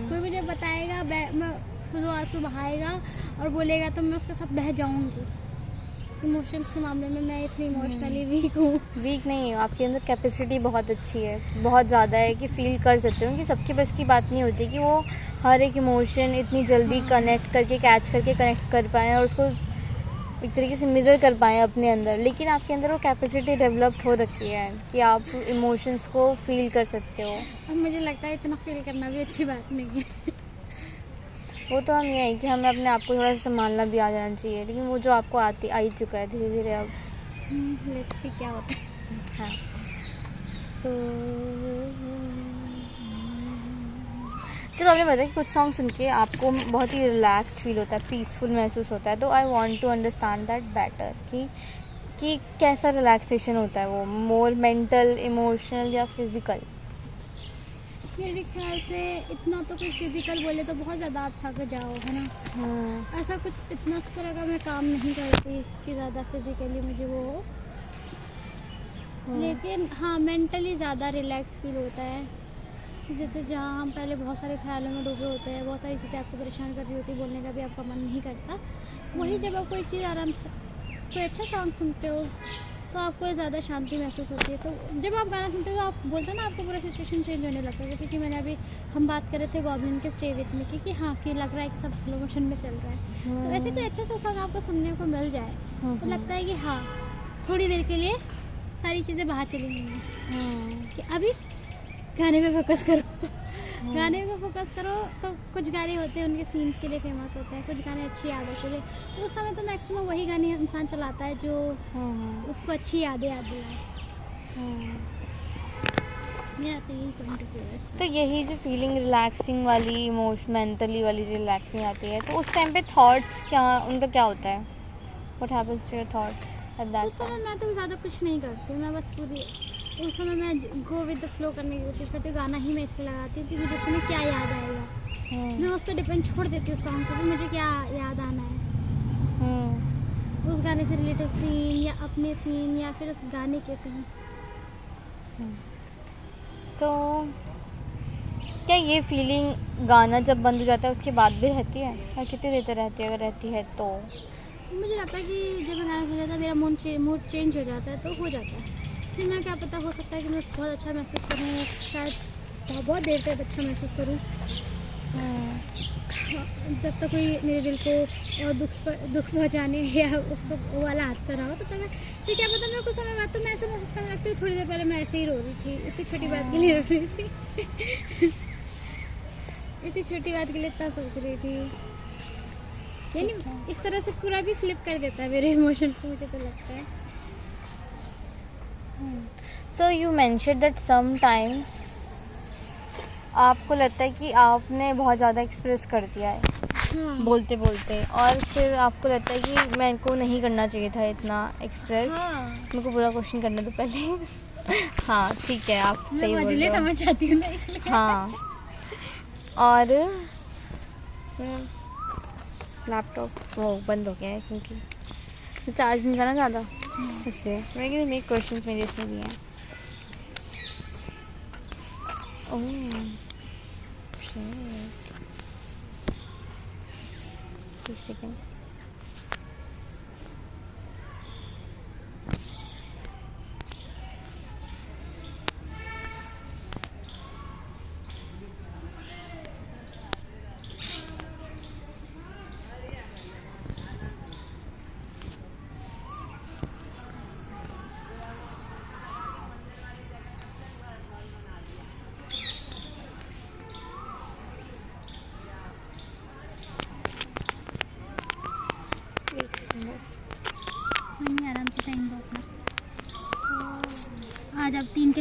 कोई मुझे बताएगा, मैं खुद आंसू बहाएगा और बोलेगा तो मैं उसके साथ बह जाऊँगी। इमोशंस के मामले में मैं इतनी इमोशनली वीक हूँ। वीक नहीं हो, आपके अंदर कैपेसिटी बहुत अच्छी है, बहुत ज़्यादा है कि फील कर सकते हो कि सबके बस की बात नहीं होती कि वो हर एक इमोशन इतनी जल्दी कनेक्ट करके कैच करके कनेक्ट कर पाएँ और उसको एक तरीके से मिरर कर पाएँ अपने अंदर, लेकिन आपके अंदर वो कैपेसिटी डेवलप्ड हो रखी है कि आप इमोशंस को फील कर सकते हो। अब मुझे लगता है इतना फील करना भी अच्छी बात नहीं है। वो तो हम ये है कि हमें अपने आप को थोड़ा सा संभालना भी आ जाना चाहिए, लेकिन वो जो आपको आ ही चुका है धीरे धीरे अब। लेट्स सी क्या होता है। हाँ, सो चलो, आपने बताया कि कुछ सॉन्ग सुन के आपको बहुत ही रिलैक्स्ड फील होता है, पीसफुल महसूस होता है, तो I want to understand that better कि कैसा रिलैक्सेशन होता है, वो मोर मेंटल, इमोशनल या फिजिकल? मेरे ख्याल से इतना तो कोई फिजिकल बोले तो बहुत ज़्यादा आप थक जाओ, है ना। ऐसा कुछ इतना इस तरह का मैं काम नहीं करती कि ज़्यादा फिजिकली मुझे वो हो, लेकिन हाँ, मेंटली ज़्यादा रिलैक्स फील होता है कि जैसे जहाँ हम पहले बहुत सारे ख्यालों में डूबे होते हैं, बहुत सारी चीज़ें आपको परेशान कर रही होती है, बोलने का भी आपका मन नहीं करता, वही जब आप कोई चीज़ आराम से कोई अच्छा सॉन्ग सुनते हो तो आपको ज़्यादा शांति महसूस होती है। तो जब आप गाना सुनते हो तो आप बोलते हैं ना, आपको पूरा सिचुएशन चेंज होने लगता है। जैसे कि मैंने अभी हम बात कर रहे थे गॉब्लिन के स्टे विथ में कि हाँ, कि लग रहा है कि सब स्लो मोशन में चल रहा है, तो वैसे कोई अच्छा सा सॉन्ग आपको सुनने को मिल जाए तो लगता है कि हाँ, थोड़ी देर के लिए सारी चीज़ें बाहर चली गई हैं, कि अभी गाने पे फोकस करो। गाने पे फोकस करो। तो कुछ गाने होते हैं उनके सीन्स के लिए फेमस होते हैं, कुछ गाने अच्छी यादों के लिए, तो उस समय तो मैक्सिमम वही गाने इंसान चलाता है जो उसको अच्छी यादें याद दिलाए। मेरा तो यही पॉइंट ऑफ व्यू है इस पे। तो यही जो फीलिंग रिलैक्सिंग वाली, मेंटली वाली जो रिलैक्सिंग आती है, तो उस टाइम पे थॉट्स क्या, उनका क्या होता है? What happens to your thoughts at that उस समय मैं तो ज़्यादा कुछ नहीं करती, मैं बस पूरी उस समय मैं गो विद द फ्लो करने की कोशिश करती हूँ। गाना ही मैं इसलिए लगाती हूँ कि मुझे उस समय क्या याद आएगा, मैं उस पर डिपेंड छोड़ देती हूँ सॉन्ग को, मुझे क्या याद आना है, उस गाने से रिलेटेड सीन या अपने सीन या फिर उस गाने के सीन। सो क्या ये फीलिंग गाना जब बंद हो जाता है उसके बाद भी रहती है, या कितनी देर तक रहती है? अगर रहती है तो मुझे लगता है कि जब मैं गाना सुन जाता है मेरा मूड चेंज हो जाता है, तो हो जाता है। फिर मैं क्या पता, हो सकता है कि मैं बहुत अच्छा महसूस करूँ, शायद बहुत देर तक अच्छा महसूस करूँ, जब तक कोई मेरे दिल को दुख पहुँचाने या उसको वो वाला हादसा ना हो, तो मैं फिर क्या पता, मैं कुछ समय बाद तो मैं ऐसा महसूस करने लगती हूँ, थोड़ी देर पहले मैं ऐसे ही रो रही थी, इतनी छोटी बात के लिए रो रही थी। इतनी छोटी बात के लिए इतना सोच रही थी, यानी इस तरह से पूरा भी फ्लिप कर देता है मेरे इमोशन को, मुझे तो लगता है। So you mentioned that sometimes आपको लगता है कि आपने बहुत ज़्यादा एक्सप्रेस कर दिया है बोलते बोलते, और फिर आपको लगता है कि मेरे को नहीं करना चाहिए था इतना एक्सप्रेस। मेरे को पूरा क्वेश्चन करने दो पहले। हाँ ठीक है, आप सही बोल रहे हो। समझ आती हूँ ना, इसलिए। हाँ, और लैपटॉप वो बंद हो गया है क्योंकि चार्ज नहीं था ना ज़्यादा, इसलिए मेरे क्वेश्चंस मेरे इसमें भी हैं। ओह एक सेकेंड,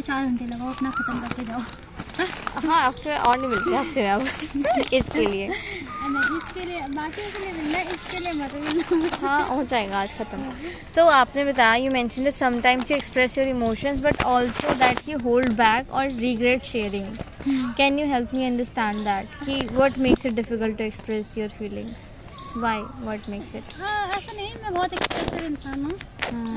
4 घंटे लगाओ, अपना ख़त्म करके जाओ। हाँ, आपसे और नहीं मिलती आपसे अब इसके लिए। नहीं, इसके लिए, बाकी के लिए मिलना, इसके लिए मत मिलना। हाँ, हो जाएगा आज ख़त्म। सो आपने बताया, you mention that sometimes you express your emotions but also that you hold back और regret sharing. Can you help me understand that कि what makes it difficult to express your feelings? Why, what makes it? हाँ, ऐसा नहीं, मैं बहुत expressive इंसान हूँ।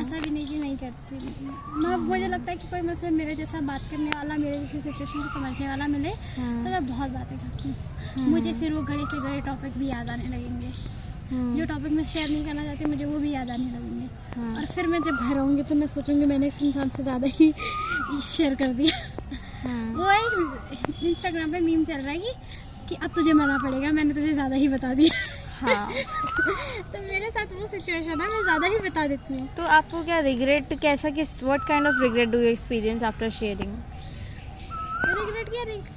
ऐसा भी नहीं कि नहीं करती। मतलब मुझे लगता है कि कोई मुझसे मेरे जैसा बात करने वाला, मेरे जैसी सिचुएशन को समझने वाला मिले तो मैं बहुत बातें करती हूँ। मुझे फिर वो घड़े से घड़े टॉपिक भी याद आने लगेंगे। जो टॉपिक मैं शेयर नहीं करना चाहती, मुझे वो भी याद आने लगेंगे। और फिर मैं जब घर आऊँगी तो मैं सोचूंगी मैंने इस इंसान से ज़्यादा ही शेयर कर दिया। वो एक इंस्टाग्राम पे मीम चल रहा है कि अब तुझे मना पड़ेगा, मैंने तुझे ज़्यादा ही बता दिया। हाँ। तो मेरे साथ वो सिचुएशन है, मैं ज़्यादा ही बता देती हूँ। तो आपको क्या रिग्रेट, कैसा, किस, what kind of regret do you experience after sharing? Regret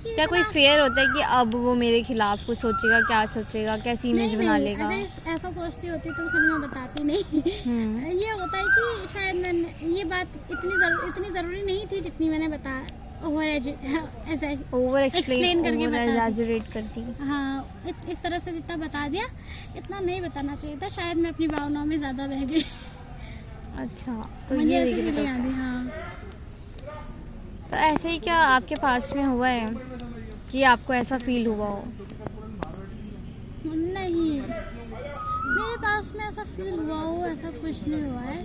क्या कोई फेयर होता है कि अब वो मेरे खिलाफ कुछ सोचेगा, क्या सोचेगा, कैसी इमेज बना लेगा? अगर ऐसा सोचती होती तो फिर मैं बताती नहीं। ये होता है कि शायद मैंने ये बात इतनी ज़रूरी नहीं थी जितनी मैंने बताया, ओवर एक्सप्लेन करके एग्जैजरेट करती। हाँ, इस तरह से जितना बता दिया इतना नहीं बताना चाहिए था। शायद मैं अपनी भावनाओं में ज़्यादा बह गई। अच्छा, तो मुझे ये ऐसे रिग्रेट भी होता याद है। है। हाँ, तो ऐसे ही क्या आपके पास में हुआ है कि आपको ऐसा फील हुआ हो? नहीं, मेरे पास में ऐसा फील हुआ हो, ऐसा कुछ नहीं हुआ है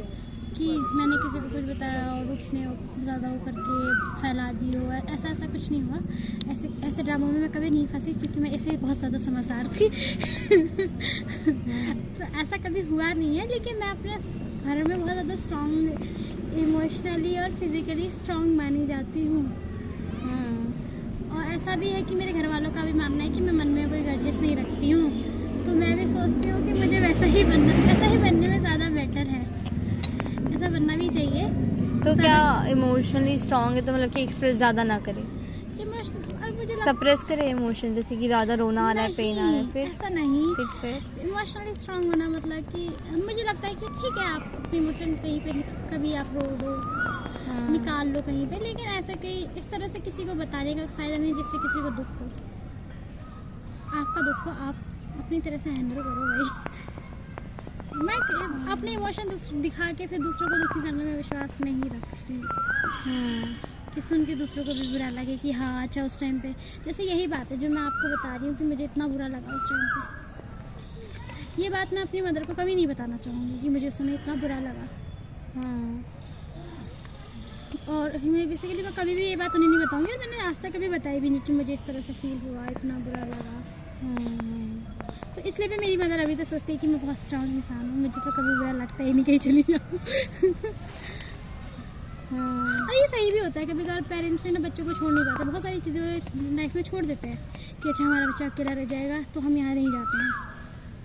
कि मैंने किसी को कुछ बताया और उसने ज़्यादा वो करके फैला दी हो। ऐसा कुछ नहीं हुआ। ऐसे ड्रामों में मैं कभी नहीं फंसी क्योंकि मैं ऐसे बहुत ज़्यादा समझदार थी। तो ऐसा कभी हुआ नहीं है। लेकिन मैं अपने घर में बहुत ज़्यादा स्ट्रॉन्ग, इमोशनली और फिज़िकली स्ट्रॉन्ग मानी जाती हूँ। और ऐसा भी है कि मेरे घर वालों का भी मानना है कि मैं मन में कोई ग्रजेस नहीं रखती हूँ। तो मैं भी सोचती हूँ कि मुझे वैसा ही बनने में ज़्यादा बेटर है। ऐसा बनना भी चाहिए। तो क्या इमोशनली स्ट्रॉन्ग है तो मतलब कि एक्सप्रेस ज़्यादा ना करे, इमोशनल, और मुझे सप्रेस करे इमोशन, जैसे कि ज़्यादा रोना आ रहा है, पेन आ रहा है, फिर ऐसा नहीं। फिर इमोशनली स्ट्रॉन्ग होना मतलब कि मुझे लगता है कि ठीक है, आप अपने इमोशन कहीं पे कभी आप रो दो, निकाल लो कहीं पे, लेकिन ऐसे कहीं इस तरह से किसी को बताने का फ़ायदा नहीं जिससे किसी को दुख हो। आपका दुख हो, आप अपनी तरह से हैंडल करो भाई। मैं अपने इमोशन दिखा के फिर दूसरों को दुखी करने में विश्वास नहीं रखती कि सुन के दूसरों को भी बुरा लगे कि हाँ अच्छा उस टाइम पे, जैसे यही बात है जो मैं आपको बता रही हूँ कि मुझे इतना बुरा लगा उस टाइम पे। ये बात मैं अपनी मदर को कभी नहीं बताना चाहूँगी कि मुझे उस समय इतना बुरा लगा। और मैं बेसिकली मैं कभी भी ये बात उन्हें नहीं बताऊँगी और मैंने आज तक कभी बताई भी नहीं कि मुझे इस तरह से फील हुआ, इतना बुरा लगा। तो इसलिए भी मेरी मदर अभी तो सोचती है कि मैं बहुत स्ट्रॉन्ग इंसान हूँ, मुझे तो कभी बुरा लगता ही नहीं कहीं चली जाऊँ। और ये सही भी होता है, कभी कभार पेरेंट्स में ना बच्चों को छोड़ नहीं पाते, बहुत सारी चीज़ें लाइफ में छोड़ देते हैं कि अच्छा हमारा बच्चा अकेला रह जाएगा तो हम यहाँ नहीं जाते हैं,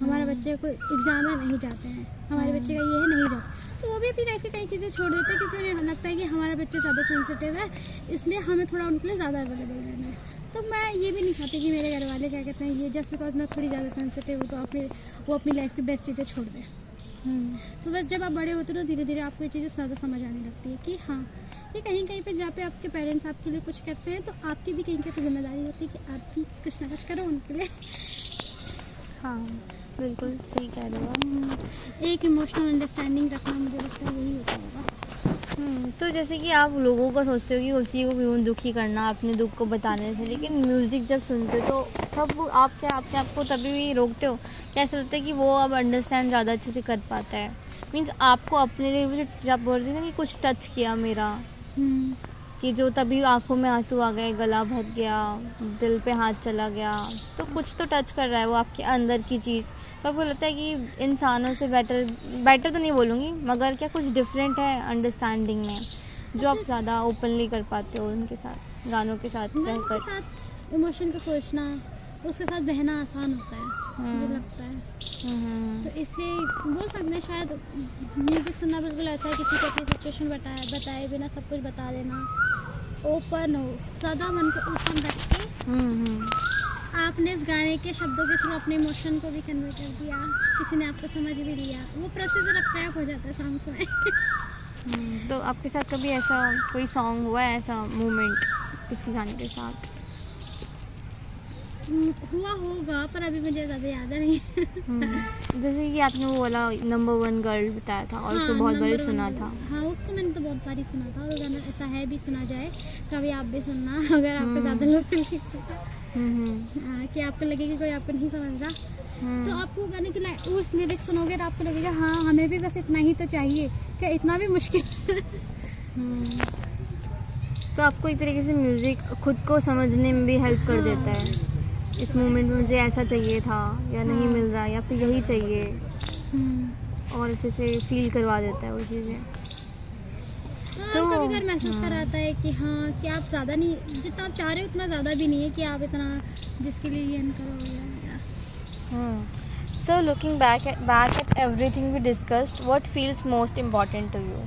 हमारे बच्चे को एग्ज़ाम में नहीं जाते हैं, हमारे बच्चे का ये है नहीं जाते। तो वो भी अपनी लाइफ की कई चीज़ें छोड़ देते हैं क्योंकि उन्हें लगता है कि हमारा बच्चा ज़्यादा सेंसिटिव है, इसलिए हमें थोड़ा उनके लिए ज़्यादा अवेलेबल रहना है। तो मैं ये भी नहीं चाहती कि मेरे घर वाले क्या कहते हैं, ये जस्ट बिकॉज मैं थोड़ी ज़्यादा सेंसिटिव हूँ तो वो अपनी लाइफ की बेस्ट चीज़ें छोड़ दें। तो बस जब आप बड़े होते हो तो धीरे धीरे आपको ये चीज़ें ज़्यादा समझ आने लगती है कि हाँ ये कहीं कहीं पे जहाँ पे आपके पेरेंट्स आपके लिए कुछ करते हैं तो आपकी भी कहीं कहीं पे जिम्मेदारी होती है कि आप भी कुछ ना कुछ करो उनके लिए। हाँ बिल्कुल सही कह रहे हो। एक इमोशनल अंडरस्टैंडिंग रखना मुझे लगता है यही होता होगा। तो जैसे कि आप लोगों को सोचते हो कि उसी को क्यों दुखी करना अपने दुख को बताने से, लेकिन म्यूज़िक जब सुनते हो तो तब आप क्या अपने आप को तभी भी रोकते हो? कैसा लगता है कि वो अब अंडरस्टैंड ज़्यादा अच्छे से कर पाता है? मीन्स आपको अपने लिए जब बोल रही ना कि कुछ टच किया मेरा, कि जो तभी आंखों में आंसू आ गए, गला भर गया, दिल पे हाथ चला गया, तो कुछ तो टच कर रहा है वो आपके अंदर की चीज़। तो आपको लगता है कि इंसानों से बेटर तो नहीं बोलूँगी, मगर क्या कुछ डिफरेंट है अंडरस्टैंडिंग में जो आप ज़्यादा ओपनली कर पाते हो उनके साथ, गानों के साथ रहकर? उनके साथ इमोशन को सोचना, उसके साथ बहना आसान होता है मुझे लगता है। तो इसलिए बोल सकते हैं शायद म्यूज़िक सुनना बिल्कुल ऐसा है किसी को अपनी सिचुएशन बताए बिना सब कुछ बता देना, ओपन हो, ज़्यादा मन को ओपन रख के आपने इस गाने के शब्दों के थ्रू अपने इमोशन को भी कन्वे कर दिया, किसी ने आपको समझ भी लिया, वो प्रोसेस अपने आप हो जाता है सॉन्ग्स में। तो आपके साथ कभी ऐसा कोई सॉन्ग हुआ है, ऐसा मोमेंट इसी गाने के साथ? हुआ होगा पर अभी मुझे ज़्यादा याद नहीं। जैसे कि आपने वो वाला नंबर 1 गर्ल बताया था और उसको बहुत बार सुना था। हाँ, उसको मैंने तो बहुत बार ही सुना था, और गाना ऐसा है भी, सुना जाए कभी आप भी सुनना अगर आपको ज़्यादा हाँ, कि आपको लगे कि कोई आपको नहीं समझ रहा, तो आपको गाने की उस लिरिक्स सुनोगे तो आपको लगेगा हाँ हमें भी बस इतना ही तो चाहिए, क्या इतना भी मुश्किल। तो आपको एक तरीके से म्यूज़िक खुद को समझने में भी हेल्प कर देता है, इस मोमेंट में मुझे ऐसा चाहिए था या नहीं मिल रहा या फिर यही चाहिए, और अच्छे से फील करवा देता है वो चीज़ें। तो कभी कभी महसूस कराता है कि हाँ कि आप ज़्यादा नहीं, जितना आप चाह रहे हो उतना ज़्यादा भी नहीं है कि आप इतना जिसके लिए ये करोगे। So looking back at everything we discussed, what feels most important to you?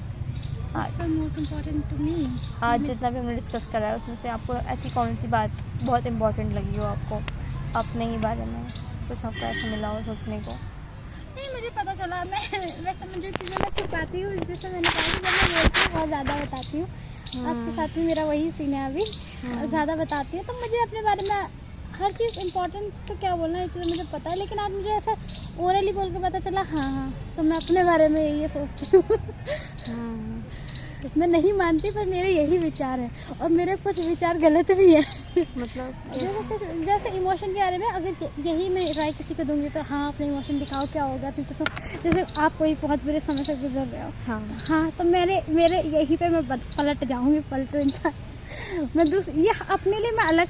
Most important to me, आज जितना भी हमने डिस्कस करा है उसमें से आपको ऐसी कौन सी बात बहुत इम्पोर्टेंट लगी हो आपको अपने ही बारे में, कुछ आपको ऐसा मिला हो सोचने को? नहीं, मुझे पता चला, मैं वैसे मुझे चीज़ें मैं छुपाती हूँ, जैसे मैंने कहा कि जब मैं बोलती हूँ बहुत ज़्यादा बताती हूँ। आपके साथ भी मेरा वही सीन है, अभी ज़्यादा बताती हूँ, तो मुझे अपने बारे में हर चीज़ इम्पोर्टेंट तो क्या बोलना है, चीज़ें मुझे पता है, लेकिन आज मुझे ऐसा ओरली बोल के पता चला हाँ, तो मैं अपने बारे में ये सोचती हूँ। मैं नहीं मानती पर मेरे यही विचार है, और मेरे कुछ विचार गलत भी हैं। मतलब जैसे इमोशन के बारे में अगर यही मैं राय किसी को दूंगी तो हाँ अपने इमोशन दिखाओ क्या होगा, तो जैसे आप कोई बहुत बुरे समय से गुजर रहे हो, हाँ तो मेरे यही पे मैं पलट जाऊँगी, पलटो इंसान। मैं ये अपने लिए मैं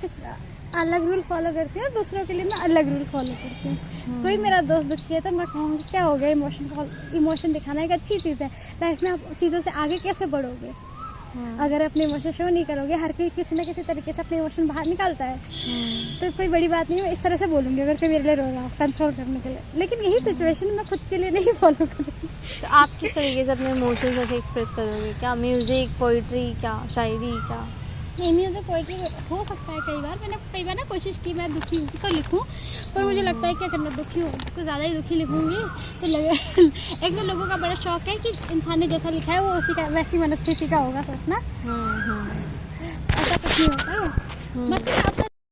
अलग रूल फॉलो करती हूँ, दूसरों के लिए मैं अलग रूल फॉलो करती हूँ। कोई मेरा दोस्त दुखी है तो मैं कहूँगी क्या हो गया, इमोशन दिखाना एक अच्छी चीज़ है। लाइफ में आप चीज़ों से आगे कैसे बढ़ोगे, अगर अपने इमोशन शो नहीं करोगे, हर कोई किसी न किसी तरीके से अपने इमोशन बाहर निकालता है, तो कोई बड़ी बात नहीं है, मैं इस तरह से बोलूँगी अगर कोई मेरे लिए रो रहा हो कंसोल करने के लिए, लेकिन यही सिचुएशन मैं खुद के लिए नहीं फॉलो करूँगी। तो आप किस तरीके से अपने इमोशंस ऐसे एक्सप्रेस करोगे? क्या म्यूज़िक, पोइट्री, क्या शायरी, क्या? नहीं, म्यूज़िक पोइट्री हो सकता है। मैंने कई बार ना कोशिश की मैं दुखी हूँ तो लिखूँ, पर मुझे लगता है क्या करना, दुखी हूँ कुछ ज़्यादा ही दुखी लिखूँगी तो लगे। एक तो लोगों का बड़ा शौक है कि इंसान ने जैसा लिखा है वो उसी का वैसी मनस्थिति का होगा सोचना, ऐसा कुछ नहीं होता है। मतलब